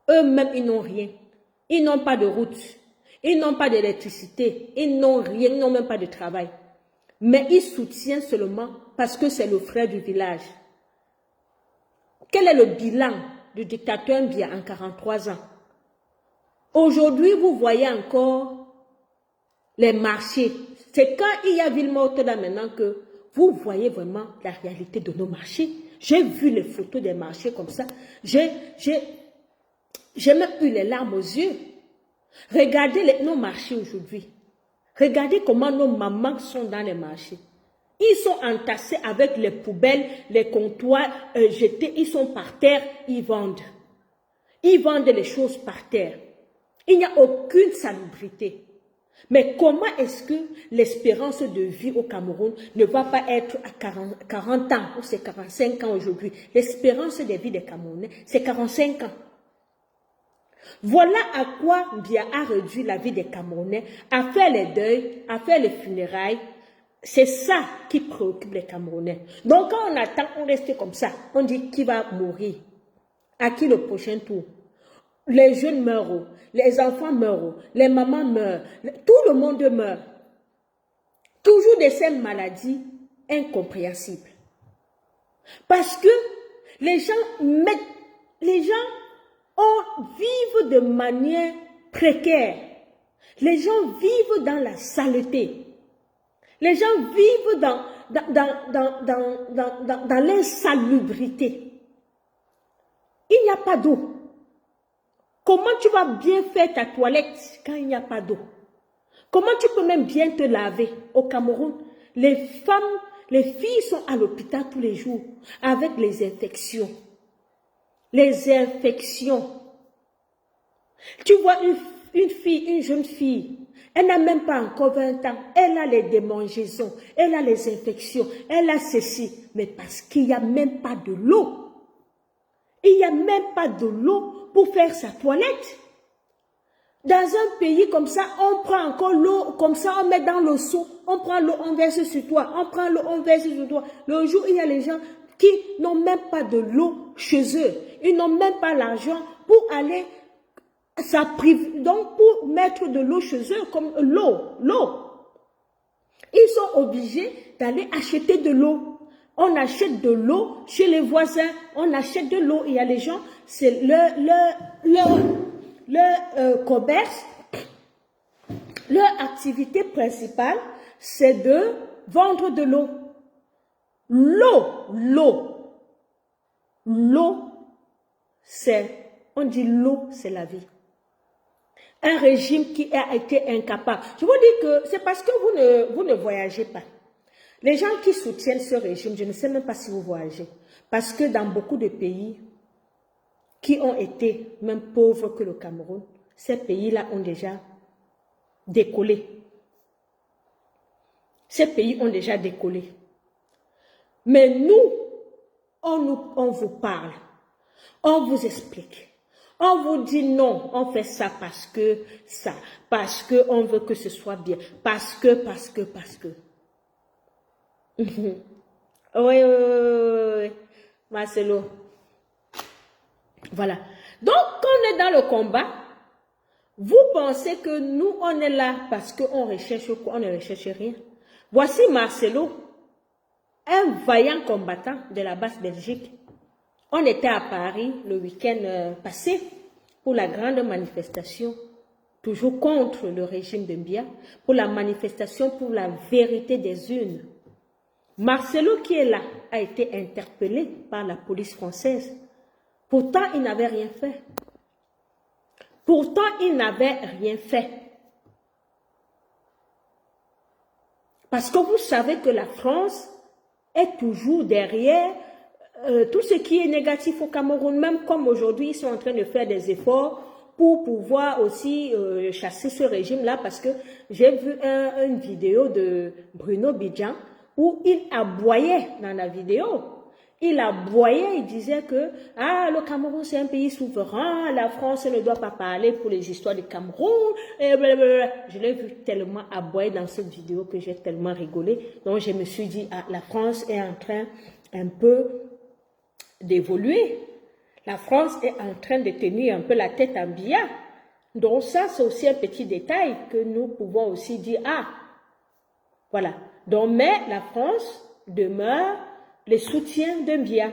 eux-mêmes, ils n'ont rien. Ils n'ont pas de route. Ils n'ont pas d'électricité. Ils n'ont rien, ils n'ont même pas de travail. Mais ils soutiennent seulement parce que c'est le frère du village. Quel est le bilan du dictateur Biya en 43 ans? Aujourd'hui, vous voyez encore les marchés. C'est quand il y a ville morte là maintenant que vous voyez vraiment la réalité de nos marchés. J'ai vu les photos des marchés comme ça. J'ai même eu les larmes aux yeux. Regardez nos marchés aujourd'hui. Regardez comment nos mamans sont dans les marchés. Ils sont entassés avec les poubelles, les comptoirs jetés. Ils sont par terre, ils vendent. Ils vendent les choses par terre. Il n'y a aucune salubrité. Mais comment est-ce que l'espérance de vie au Cameroun ne va pas être à 40 ans ou c'est 45 ans aujourd'hui? L'espérance de vie des Camerounais, c'est 45 ans. Voilà à quoi Biya a réduit la vie des Camerounais, à faire les deuils, à faire les funérailles. C'est ça qui préoccupe les Camerounais. Donc quand on attend, on reste comme ça. On dit qui va mourir, à qui le prochain tour. Les jeunes meurent, les enfants meurent, les mamans meurent, tout le monde meurt. Toujours de ces maladies incompréhensibles. Parce que les gens vivent de manière précaire. Les gens vivent dans la saleté. Les gens vivent dans l'insalubrité. Il n'y a pas d'eau. Comment tu vas bien faire ta toilette quand il n'y a pas d'eau? Comment tu peux même bien te laver au Cameroun? Les filles sont à l'hôpital tous les jours avec les infections. Les infections. Tu vois une jeune fille, elle n'a même pas encore 20 ans, elle a les démangeaisons, elle a les infections, elle a ceci, mais parce qu'il n'y a même pas de l'eau. Il n'y a même pas de l'eau pour faire sa toilette. Dans un pays comme ça, on prend encore l'eau, comme ça on met dans le seau, on prend l'eau, on verse sur toi, on prend l'eau, on verse sur toi. Le jour, il y a les gens qui n'ont même pas de l'eau chez eux. Ils n'ont même pas l'argent pour aller donc pour mettre de l'eau chez eux, comme l'eau. Ils sont obligés d'aller acheter de l'eau. On achète de l'eau chez les voisins, on achète de l'eau. Il y a les gens, c'est leur commerce, leur activité principale, c'est de vendre de l'eau. L'eau, on dit l'eau, c'est la vie. Un régime qui a été incapable. Je vous dis que c'est parce que vous ne voyagez pas. Les gens qui soutiennent ce régime, je ne sais même pas si vous voyagez. Parce que dans beaucoup de pays qui ont été même pauvres que le Cameroun, ces pays-là ont déjà décollé. Ces pays ont déjà décollé. Mais nous, on vous parle, on vous explique. On vous dit non, on fait ça, parce qu'on veut que ce soit bien, parce que. Oui, Marcelo. Voilà. Donc, quand on est dans le combat, vous pensez que nous, on est là parce qu'on recherche quoi? On ne recherche rien. Voici Marcelo, un vaillant combattant de la basse Belgique. On était à Paris le week-end passé pour la grande manifestation, toujours contre le régime de Biya, pour la manifestation pour la vérité des urnes. Marcelo qui est là a été interpellé par la police française. Pourtant, il n'avait rien fait. Parce que vous savez que la France est toujours derrière tout ce qui est négatif au Cameroun, même comme aujourd'hui, ils sont en train de faire des efforts pour pouvoir aussi chasser ce régime-là, parce que j'ai vu une vidéo de Bruno Bidjan où il aboyait dans la vidéo. Il aboyait, il disait que le Cameroun c'est un pays souverain, la France ne doit pas parler pour les histoires du Cameroun, et blablabla. Je l'ai vu tellement aboyer dans cette vidéo que j'ai tellement rigolé. Donc je me suis dit, la France est en train un peu d'évoluer. La France est en train de tenir un peu la tête en Biya. Donc ça, c'est aussi un petit détail que nous pouvons aussi dire, ah, voilà. Donc, mais la France demeure le soutien de Biya.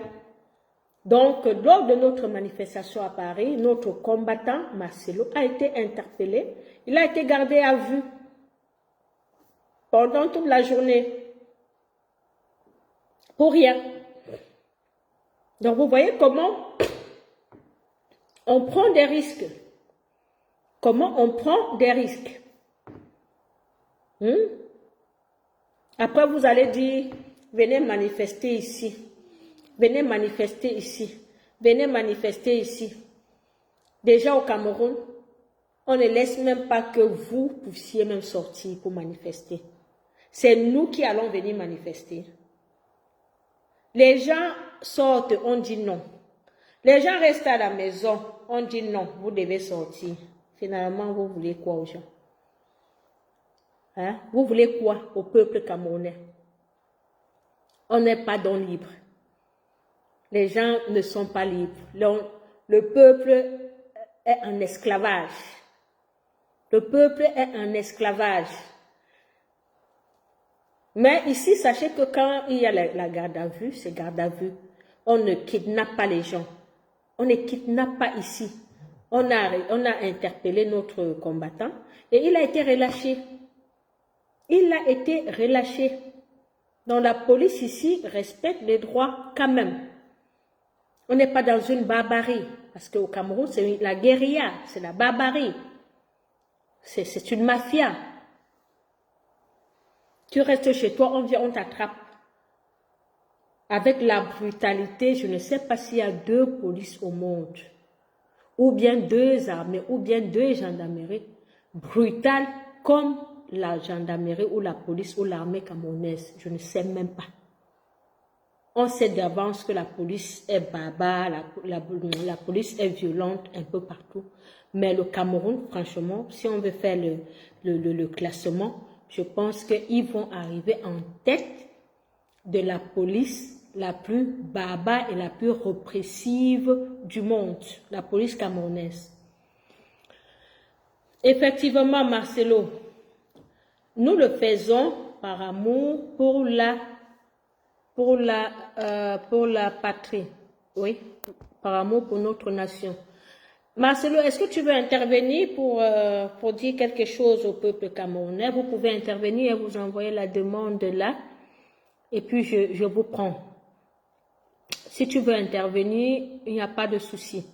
Donc, lors de notre manifestation à Paris, notre combattant, Marcelo, a été interpellé. Il a été gardé à vue pendant toute la journée. Pour rien. Donc, vous voyez comment on prend des risques. Comment on prend des risques. Après, vous allez dire, venez manifester ici. Venez manifester ici. Venez manifester ici. Déjà au Cameroun, on ne laisse même pas que vous puissiez même sortir pour manifester. C'est nous qui allons venir manifester. Les gens sortent, on dit non. Les gens restent à la maison, on dit non, vous devez sortir. Finalement, vous voulez quoi aux gens? Hein? Vous voulez quoi au peuple camerounais? On n'est pas donc libre. Les gens ne sont pas libres. Le peuple est en esclavage. Le peuple est en esclavage. Mais ici, sachez que quand il y a la garde à vue, c'est garde à vue. On ne kidnappe pas les gens. On ne kidnappe pas ici. On a interpellé notre combattant et il a été relâché. Il a été relâché. Donc la police ici respecte les droits quand même. On n'est pas dans une barbarie. Parce qu'au Cameroun, c'est la guérilla, c'est la barbarie. C'est une mafia. Tu restes chez toi, on vient, on t'attrape. Avec la brutalité, je ne sais pas s'il y a 2 polices au monde, ou bien 2 armées, ou bien 2 gendarmeries brutales comme la gendarmerie ou la police ou l'armée camerounaise. Je ne sais même pas. On sait d'avance que la police est barbare, la police est violente un peu partout. Mais le Cameroun, franchement, si on veut faire le classement, je pense qu'ils vont arriver en tête de la police la plus barbare et la plus répressive du monde, la police camerounaise. Effectivement, Marcelo, nous le faisons par amour pour la patrie, oui, par amour pour notre nation. Marcelo, est-ce que tu veux intervenir pour dire quelque chose au peuple camerounais? Vous pouvez intervenir et vous envoyer la demande là, et puis je vous prends. Si tu veux intervenir, il n'y a pas de souci.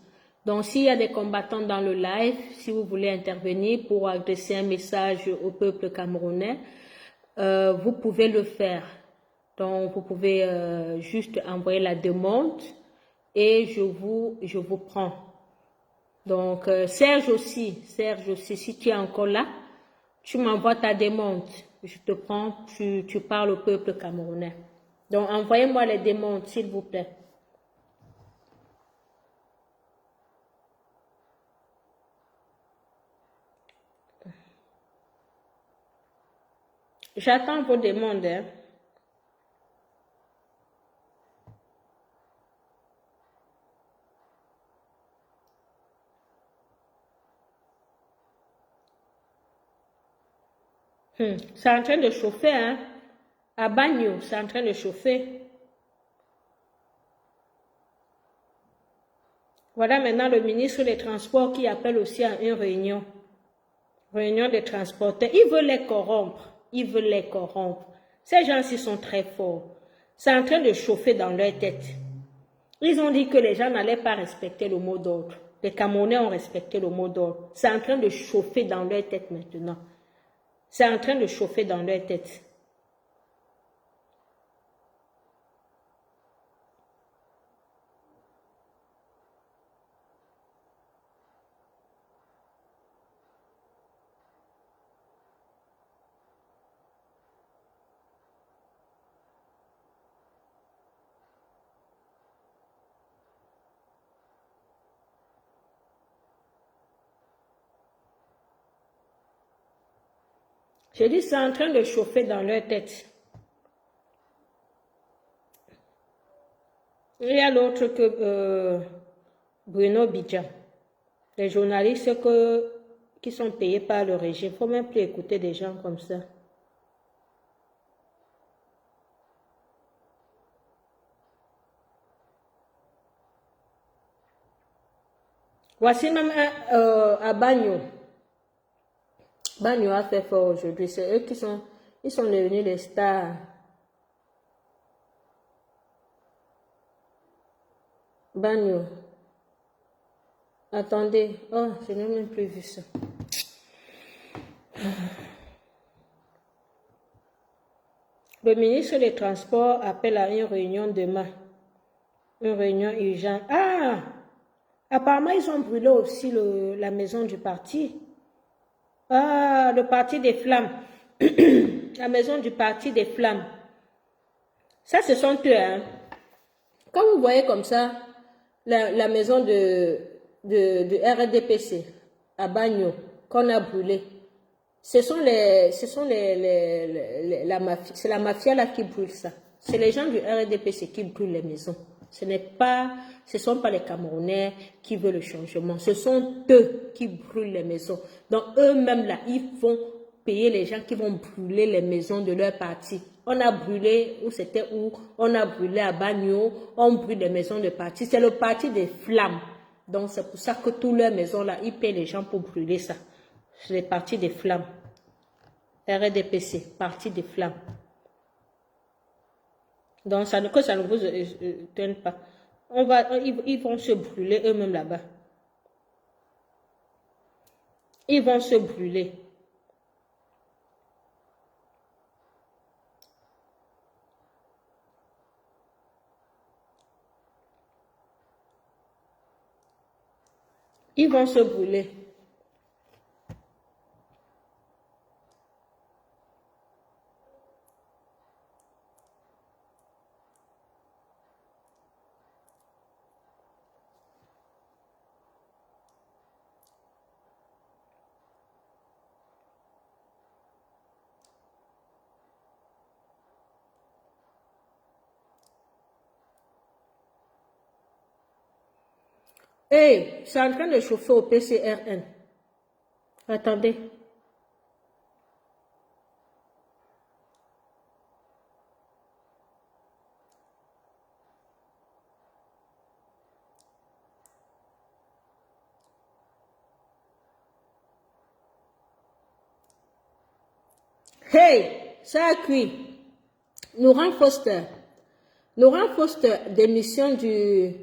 Donc, s'il y a des combattants dans le live, si vous voulez intervenir pour adresser un message au peuple camerounais, vous pouvez le faire. Donc, vous pouvez juste envoyer la demande et je vous prends. Donc, Serge aussi, si tu es encore là, tu m'envoies ta demande. Je te prends, tu parles au peuple camerounais. Donc, envoyez-moi les demandes, s'il vous plaît. J'attends vos demandes. Hein. C'est en train de chauffer, hein. À Bagno, c'est en train de chauffer. Voilà maintenant le ministre des Transports qui appelle aussi à une réunion. Réunion des transporteurs. Ils veulent les corrompre. Ils veulent les corrompre. Ces gens-ci sont très forts. C'est en train de chauffer dans leur tête. Ils ont dit que les gens n'allaient pas respecter le mot d'ordre. Les Camerounais ont respecté le mot d'ordre. C'est en train de chauffer dans leur tête maintenant. C'est en train de chauffer dans leur tête. Je dis, c'est en train de chauffer dans leur tête. Il y a l'autre que Bruno Bidjan. Les journalistes qui sont payés par le régime, il ne faut même plus écouter des gens comme ça. Voici même à Bagno. Bagno a fait fort aujourd'hui. C'est eux ils sont devenus les stars. Bagno. Attendez. Oh, je n'ai même plus vu ça. Le ministre des Transports appelle à une réunion demain. Une réunion urgente. Ah! Apparemment, ils ont brûlé aussi la maison du parti. Ah, le parti des flammes. La maison du parti des flammes. Ça, ce sont eux, hein. Quand vous voyez comme ça, la maison de RDPC à Bagno, qu'on a brûlé, c'est la mafia là qui brûle ça. C'est les gens du RDPC qui brûlent les maisons. Ce ne sont pas les Camerounais qui veulent le changement. Ce sont eux qui brûlent les maisons. Donc eux-mêmes là, ils vont payer les gens qui vont brûler les maisons de leur parti. On a brûlé, on a brûlé à Bagno, on brûle les maisons de parti. C'est le parti des flammes. Donc c'est pour ça que toutes leurs maisons là, ils payent les gens pour brûler ça. C'est le parti des flammes. RDPC, parti des flammes. Donc que ça ne vous étonne pas. Ils vont se brûler eux-mêmes là-bas. Ils vont se brûler. Ils vont se brûler. Hey, c'est en train de chauffer au PCRN. Attendez. Hey, ça a cuit. Laurent Foster démissionne du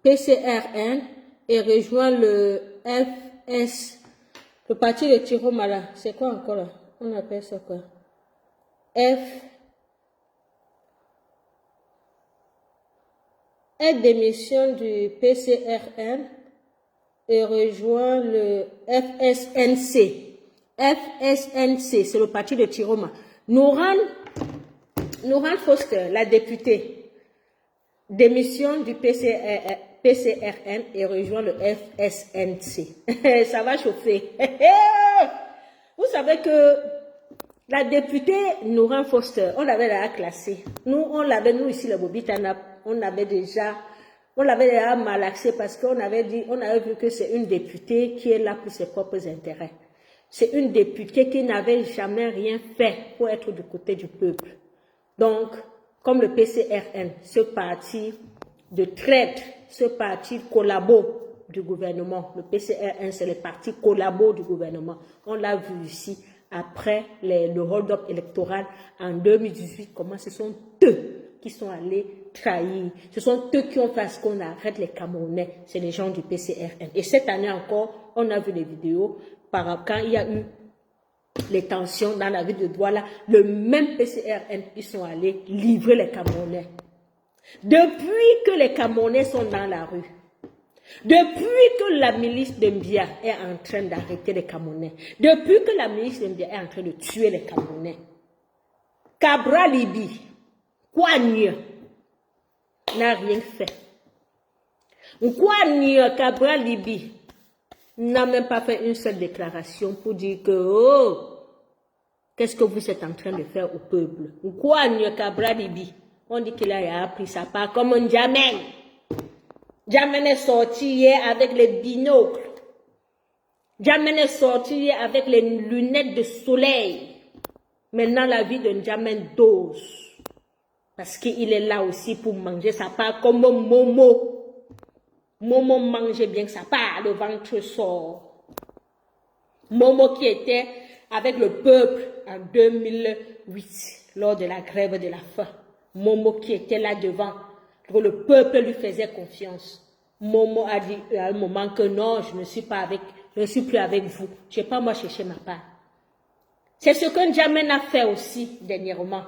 PCRN et rejoint le FS, le parti de Tiromala. C'est quoi encore là? On appelle ça quoi? Elle démissionne du PCRN et rejoint le FSNC. FSNC, c'est le parti de Tiroma. Noran Foster, la députée, démissionne du PCRN et rejoint le FSNC. Ça va chauffer. Vous savez que la députée Noran Foster, on l'avait déjà classée. Nous ici, le Bobitana, on l'avait déjà malaxé parce on avait vu que c'est une députée qui est là pour ses propres intérêts. C'est une députée qui n'avait jamais rien fait pour être du côté du peuple. Donc, comme le PCRN, ce parti de traite, ce parti collabo du gouvernement, le PCRN, c'est le parti collabo du gouvernement. On l'a vu ici, après le hold-up électoral en 2018, comment ce sont eux qui sont allés trahir. Ce sont eux qui ont fait ce qu'on arrête les Camerounais. C'est les gens du PCRN. Et cette année encore, on a vu les vidéos. Quand il y a eu les tensions dans la ville de Douala, le même PCRN, ils sont allés livrer les Camerounais. Depuis que les Camerounais sont dans la rue, depuis que la milice de Mbia est en train d'arrêter les Camerounais, depuis que la milice de Mbia est en train de tuer les Camerounais, Cabra Libi, Kouania, n'a rien fait. Kouania, Cabra Libi, n'a même pas fait une seule déclaration pour dire que, oh, qu'est-ce que vous êtes en train de faire au peuple? Kouania, Cabra Libi, on dit qu'il a appris sa part comme un diamant. Jamen est sorti hier avec les binocles. Jamen est sorti hier avec les lunettes de soleil. Maintenant, la vie de N'Djamen dose. Parce qu'il est là aussi pour manger sa part comme Momo. Momo mangeait bien sa part, le ventre sort. Momo qui était avec le peuple en 2008, lors de la grève de la faim. Momo qui était là devant, le peuple lui faisait confiance. Momo a dit à un moment que non, je ne suis plus avec vous. Je n'ai pas moi chercher ma part. C'est ce que N'Djamen a fait aussi dernièrement.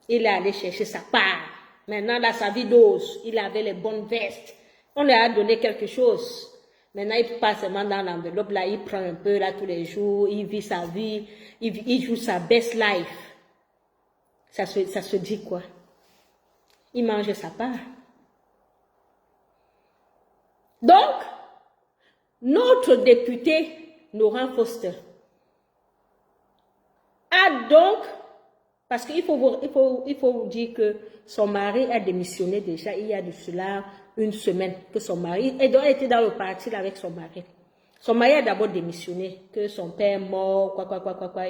Il est allé chercher sa part. Maintenant, là, sa vie dose. Il avait les bonnes vestes. On lui a donné quelque chose. Maintenant, il passe seulement dans l'enveloppe. Là, il prend un peu là tous les jours. Il vit sa vie. Il joue sa best life. Ça se dit quoi? Il mange sa part. Donc, notre député, Laurent Foster, a donc, parce qu'il faut vous dire que son mari a démissionné déjà, il y a de cela une semaine, que son mari, et donc elle était dans le parti avec son mari. Son mari a d'abord démissionné, que son père est mort,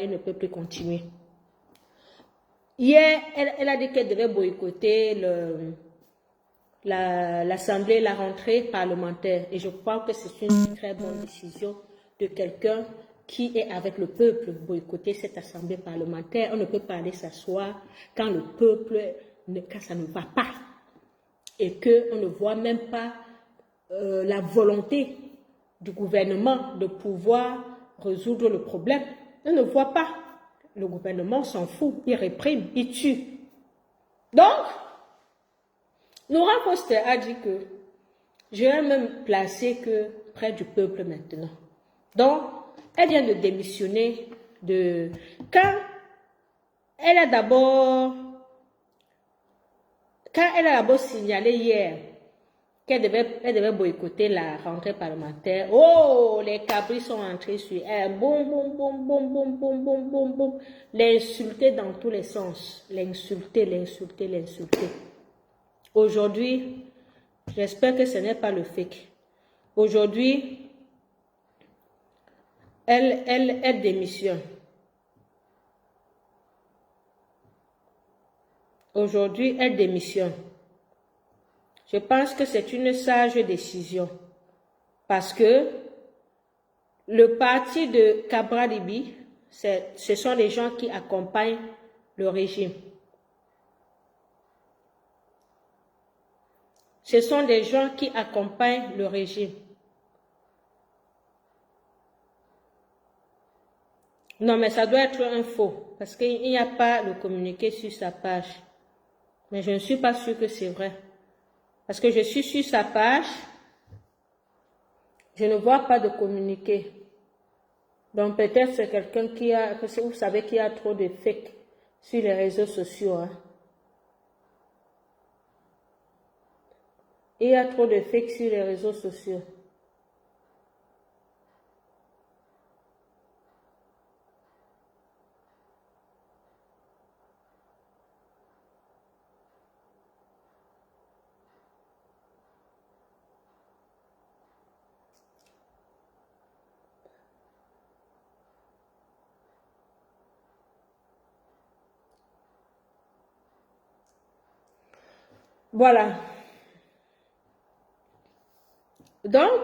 il ne peut plus continuer. Hier, elle a dit qu'elle devait boycotter l'Assemblée, la rentrée parlementaire. Et je crois que c'est une très bonne décision de quelqu'un qui est avec le peuple, boycotter cette assemblée parlementaire. On ne peut pas aller s'asseoir quand le peuple, quand ça ne va pas. Et qu'on ne voit même pas la volonté du gouvernement de pouvoir résoudre le problème. On ne voit pas. Le gouvernement s'en fout, il réprime, il tue. Donc, Laurent Foster a dit que je vais même placer que près du peuple maintenant. Donc, elle vient de démissionner de... Quand elle a d'abord signalé hier qu'elle devait boycotter la rentrée parlementaire, oh, les cabris sont entrés sur elle, boum, boum, boum, boum, boum, boum, boum, boum, boum, l'insulter dans tous les sens, l'insulter. Aujourd'hui, j'espère que ce n'est pas le fake. Aujourd'hui, elle démissionne. Aujourd'hui, elle démissionne. Je pense que c'est une sage décision. Parce que le parti de Cabra Libi, ce sont les gens qui accompagnent le régime. Ce sont des gens qui accompagnent le régime. Non, mais ça doit être un faux, parce qu'il n'y a pas le communiqué sur sa page. Mais je ne suis pas sûre que c'est vrai. Parce que je suis sur sa page, je ne vois pas de communiqué. Donc peut-être c'est quelqu'un qui a, vous savez qu'il y a trop de fake sur les réseaux sociaux. Hein. Il y a trop de fake sur les réseaux sociaux. Voilà. Donc,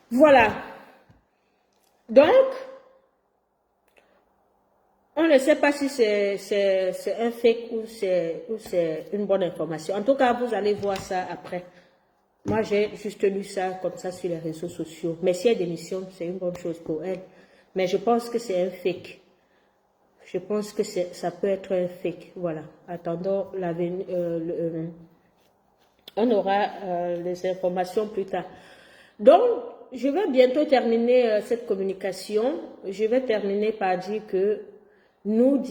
voilà. Donc, on ne sait pas si c'est un fake ou c'est une bonne information. En tout cas, vous allez voir ça après. Moi, j'ai juste lu ça comme ça sur les réseaux sociaux. Mais si elle démissionne, c'est une bonne chose pour elle. Mais je pense que c'est un fake. Je pense que ça peut être un fake. Voilà. Attendons l'avenir. On aura les informations plus tard. Donc, je vais bientôt terminer cette communication. Je vais terminer par dire que nous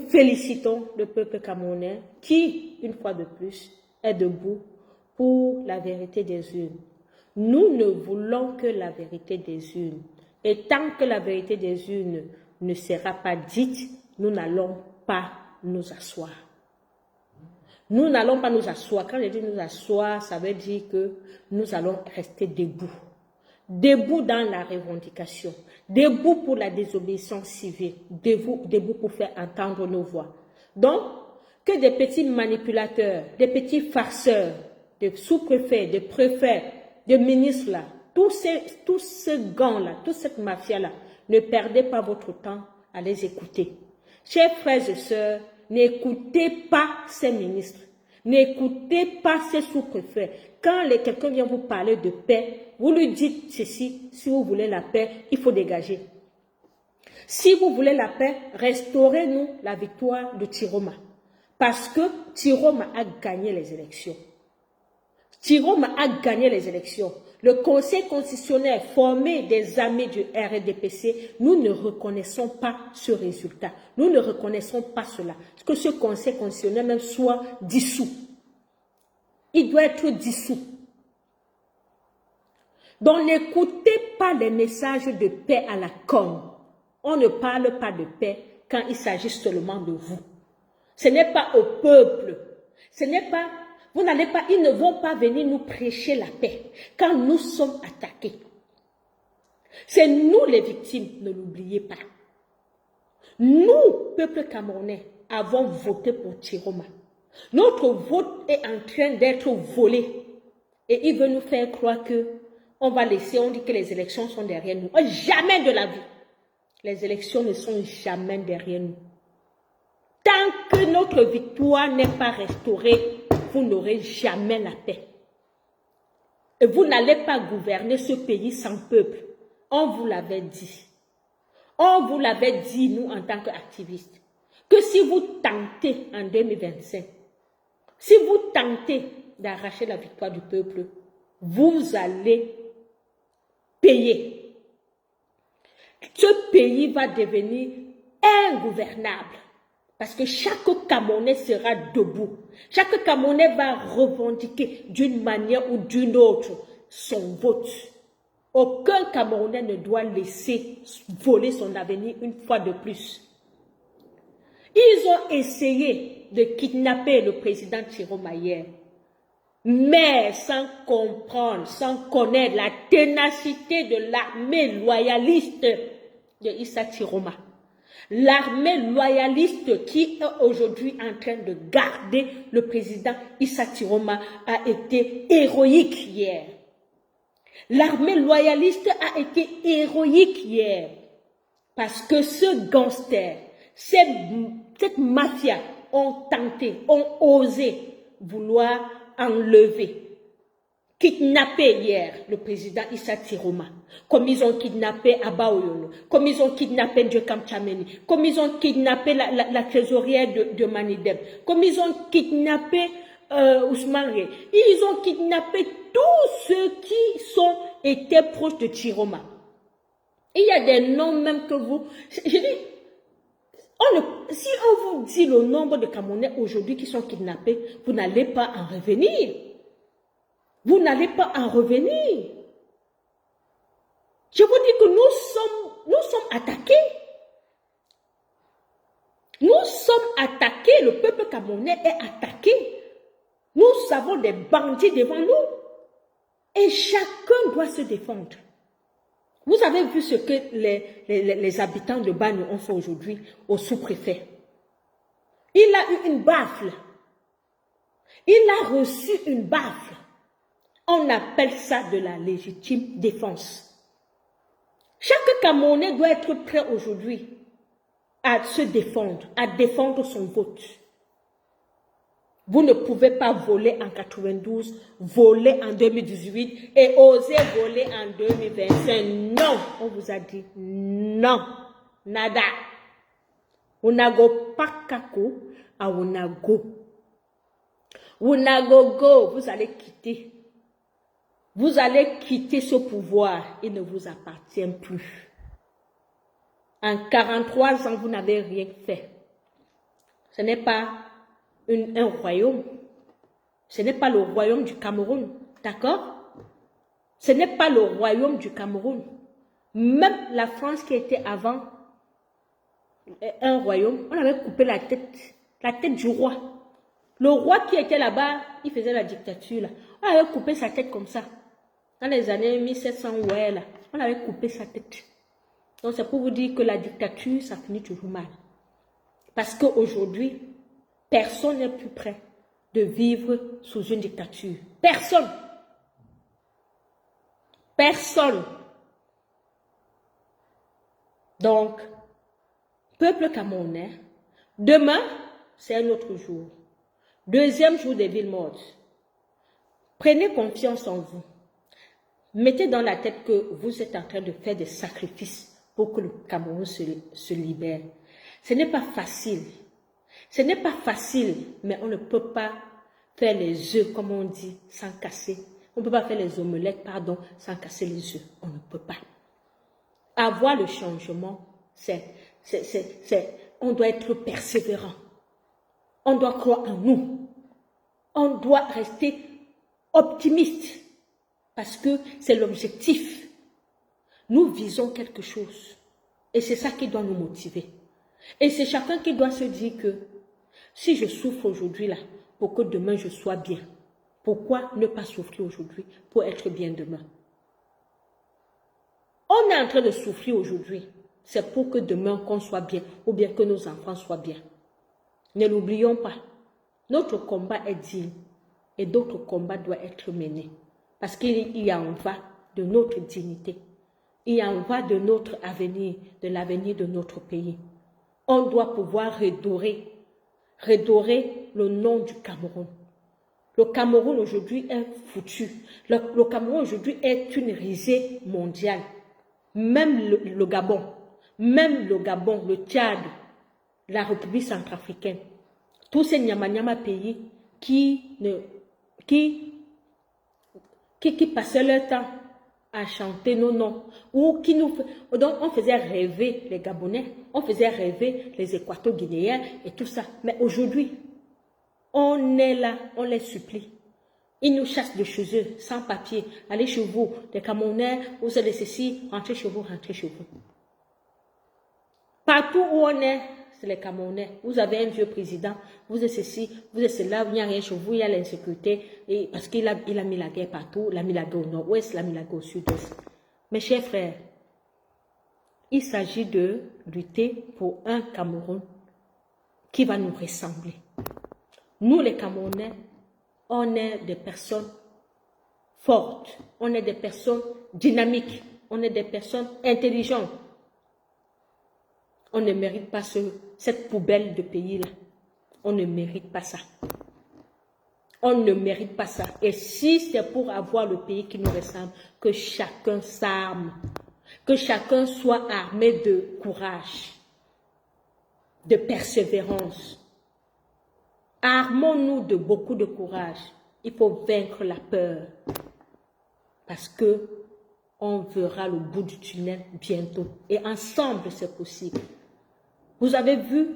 félicitons le peuple camerounais qui, une fois de plus, est debout pour la vérité des urnes. Nous ne voulons que la vérité des urnes. Et tant que la vérité des urnes ne sera pas dite, nous n'allons pas nous asseoir. Nous n'allons pas nous asseoir. Quand je dis nous asseoir, ça veut dire que nous allons rester debout. Debout dans la revendication. Debout pour la désobéissance civile. Debout pour faire entendre nos voix. Donc, que des petits manipulateurs, des petits farceurs, des sous-préfets, des préfets, des ministres là, tous ces gants-là, toute cette mafia-là, ne perdez pas votre temps à les écouter. Chers frères et sœurs, n'écoutez pas ces ministres, n'écoutez pas ces sous-préfets. Quand quelqu'un vient vous parler de paix, vous lui dites ceci: si vous voulez la paix, il faut dégager. Si vous voulez la paix, restaurez-nous la victoire de Tiroma. Parce que Tiroma a gagné les élections. Tiroma a gagné les élections. Le Conseil constitutionnel formé des amis du RDPC, nous ne reconnaissons pas ce résultat. Nous ne reconnaissons pas cela. Que ce Conseil constitutionnel même soit dissous. Il doit être dissous. Donc n'écoutez pas les messages de paix à la com. On ne parle pas de paix quand il s'agit seulement de vous. Ce n'est pas au peuple. Ce n'est pas... ils ne vont pas venir nous prêcher la paix quand nous sommes attaqués. C'est nous les victimes, ne l'oubliez pas. Nous, peuple camerounais, avons voté pour Tiroma. Notre vote est en train d'être volé. Et il veut nous faire croire que on va laisser, on dit que les élections sont derrière nous. Oh, jamais de la vie. Les élections ne sont jamais derrière nous. Tant que notre victoire n'est pas restaurée, vous n'aurez jamais la paix. Et vous n'allez pas gouverner ce pays sans peuple. On vous l'avait dit. On vous l'avait dit, nous, en tant qu'activistes, que si vous tentez en 2025, si vous tentez d'arracher la victoire du peuple, vous allez payer. Ce pays va devenir ingouvernable. Parce que chaque Camerounais sera debout. Chaque Camerounais va revendiquer d'une manière ou d'une autre son vote. Aucun Camerounais ne doit laisser voler son avenir une fois de plus. Ils ont essayé de kidnapper le président Tiroma hier, mais sans comprendre, sans connaître la ténacité de l'armée loyaliste de Issa Tiroma. L'armée loyaliste qui est aujourd'hui en train de garder le président Issa Tiroma a été héroïque hier. L'armée loyaliste a été héroïque hier parce que ce gangster, cette mafia ont tenté, ont osé vouloir enlever, kidnapper hier le président Issa Tiroma, comme ils ont kidnappé Abba Oyono, comme ils ont kidnappé Ndjekam Tchameni, comme ils ont kidnappé la trésorière de Manidem, comme ils ont kidnappé Ousmane Ré. Ils ont kidnappé tous ceux qui étaient proches de Tiroma. Il y a des noms même que vous... Je dis, si on vous dit le nombre de Camerounais aujourd'hui qui sont kidnappés, vous n'allez pas en revenir. Vous n'allez pas en revenir. Je vous dis que nous sommes attaqués. Nous sommes attaqués, le peuple camerounais est attaqué. Nous avons des bandits devant nous. Et chacun doit se défendre. Vous avez vu ce que les habitants de Bagne ont fait aujourd'hui au sous-préfet. Il a eu une baffle. Il a reçu une baffle. On appelle ça de la légitime défense. Chaque Camerounais doit être prêt aujourd'hui à se défendre, à défendre son vote. Vous ne pouvez pas voler en 92, voler en 2018 et oser voler en 2025. Non, on vous a dit non, nada. Unago pakako à unago. Unago go, vous allez quitter. Vous allez quitter ce pouvoir. Il ne vous appartient plus. En 43 ans, vous n'avez rien fait. Ce n'est pas un royaume. Ce n'est pas le royaume du Cameroun. D'accord? Ce n'est pas le royaume du Cameroun. Même la France qui était avant un royaume, on avait coupé la tête du roi. Le roi qui était là-bas, il faisait la dictature. Là. On avait coupé sa tête comme ça. Dans les années 1700, ouais, là, on avait coupé sa tête. Donc c'est pour vous dire que la dictature, ça finit toujours mal. Parce qu'aujourd'hui, personne n'est plus prêt de vivre sous une dictature. Personne. Personne. Donc, peuple camerounais, demain, c'est un autre jour. Deuxième jour des villes mortes. Prenez confiance en vous. Mettez dans la tête que vous êtes en train de faire des sacrifices pour que le Cameroun se libère. Ce n'est pas facile. Ce n'est pas facile, mais on ne peut pas faire les œufs, comme on dit, sans casser. On ne peut pas faire les omelettes, pardon, sans casser les œufs. On ne peut pas. Avoir le changement, on doit être persévérant. On doit croire en nous. On doit rester optimiste parce que c'est l'objectif. Nous visons quelque chose et c'est ça qui doit nous motiver. Et c'est chacun qui doit se dire que si je souffre aujourd'hui là, pour que demain je sois bien, pourquoi ne pas souffrir aujourd'hui pour être bien demain? On est en train de souffrir aujourd'hui, c'est pour que demain qu'on soit bien ou bien que nos enfants soient bien. Ne l'oublions pas, notre combat est digne et d'autres combats doivent être menés parce qu'il y en va de notre dignité, il y en va de notre avenir, de l'avenir de notre pays. On doit pouvoir redorer le nom du Cameroun. Le Cameroun aujourd'hui est foutu. Le Cameroun aujourd'hui est une risée mondiale. Même le Gabon, le Tchad, la République centrafricaine, tous ces nyama pays qui passaient leur temps à chanter nos noms, ou qui nous, donc on faisait rêver les Gabonais, on faisait rêver les Équato-Guinéens et tout ça. Mais aujourd'hui, on est là, on les supplie. Ils nous chassent de chez eux, sans papier. Allez chez vous, les Camerounais, vous êtes ceci, rentrez chez vous, rentrez chez vous. Partout où on est, c'est les Camerounais. Vous avez un vieux président, vous êtes ceci, vous êtes cela, il n'y a rien chez vous, il y a l'insécurité, parce qu'il a mis la guerre partout, il a mis la guerre au nord-ouest, il a mis la guerre au sud-ouest. Mes chers frères, il s'agit de lutter pour un Cameroun qui va nous ressembler. Nous, les Camerounais, on est des personnes fortes, on est des personnes dynamiques, on est des personnes intelligentes. On ne mérite pas cette poubelle de pays-là. On ne mérite pas ça. On ne mérite pas ça. Et si c'est pour avoir le pays qui nous ressemble, que chacun s'arme, que chacun soit armé de courage, de persévérance. Armons-nous de beaucoup de courage. Il faut vaincre la peur. Parce que on verra le bout du tunnel bientôt. Et ensemble, c'est possible. Vous avez vu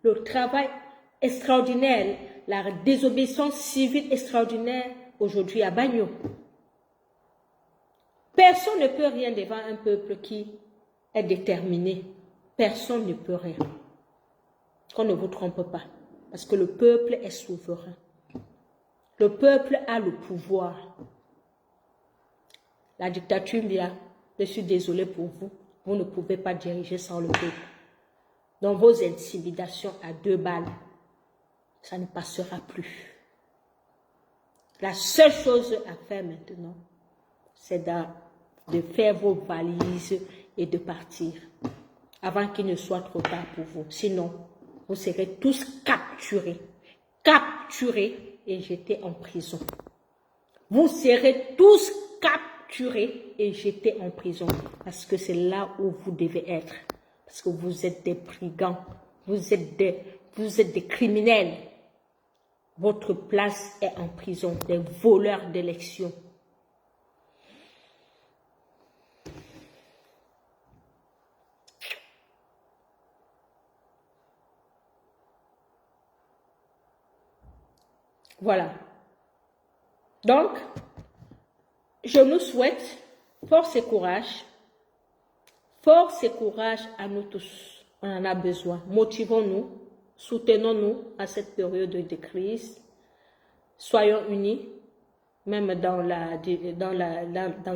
le travail extraordinaire, la désobéissance civile extraordinaire aujourd'hui à Bagno. Personne ne peut rien devant un peuple qui est déterminé. Personne ne peut rien. Qu'on ne vous trompe pas. Parce que le peuple est souverain. Le peuple a le pouvoir. La dictature, là, je suis désolée pour vous. Vous ne pouvez pas diriger sans le peuple. Dans vos intimidations à 2 balles, ça ne passera plus. La seule chose à faire maintenant, c'est de faire vos valises et de partir avant qu'il ne soit trop tard pour vous. Sinon, vous serez tous capturés capturés et jetés en prison. Vous serez tous capturés et jetés en prison parce que c'est là où vous devez être. Parce que vous êtes des brigands, vous êtes des criminels. Votre place est en prison, des voleurs d'élections. Voilà. Donc, je nous souhaite force et courage. Force et courage à nous tous. On en a besoin. Motivons-nous, soutenons-nous à cette période de crise. Soyons unis, même dans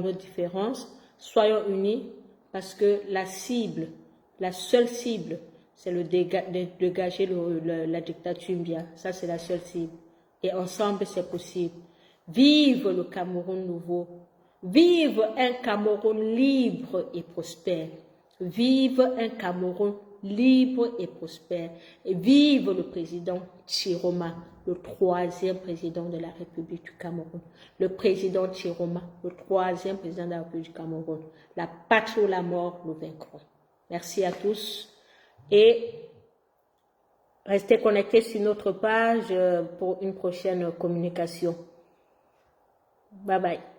nos différences. Soyons unis parce que la seule cible, c'est de dégager la dictature bien. Ça, c'est la seule cible. Et ensemble, c'est possible. Vive le Cameroun nouveau. Vive un Cameroun libre et prospère. Vive un Cameroun libre et prospère. Et vive le président Tchiroma, le 3e président de la République du Cameroun. Le président Tchiroma, le 3e président de la République du Cameroun. La patrie ou la mort, nous vaincrons. Merci à tous. Et restez connectés sur notre page pour une prochaine communication. Bye bye.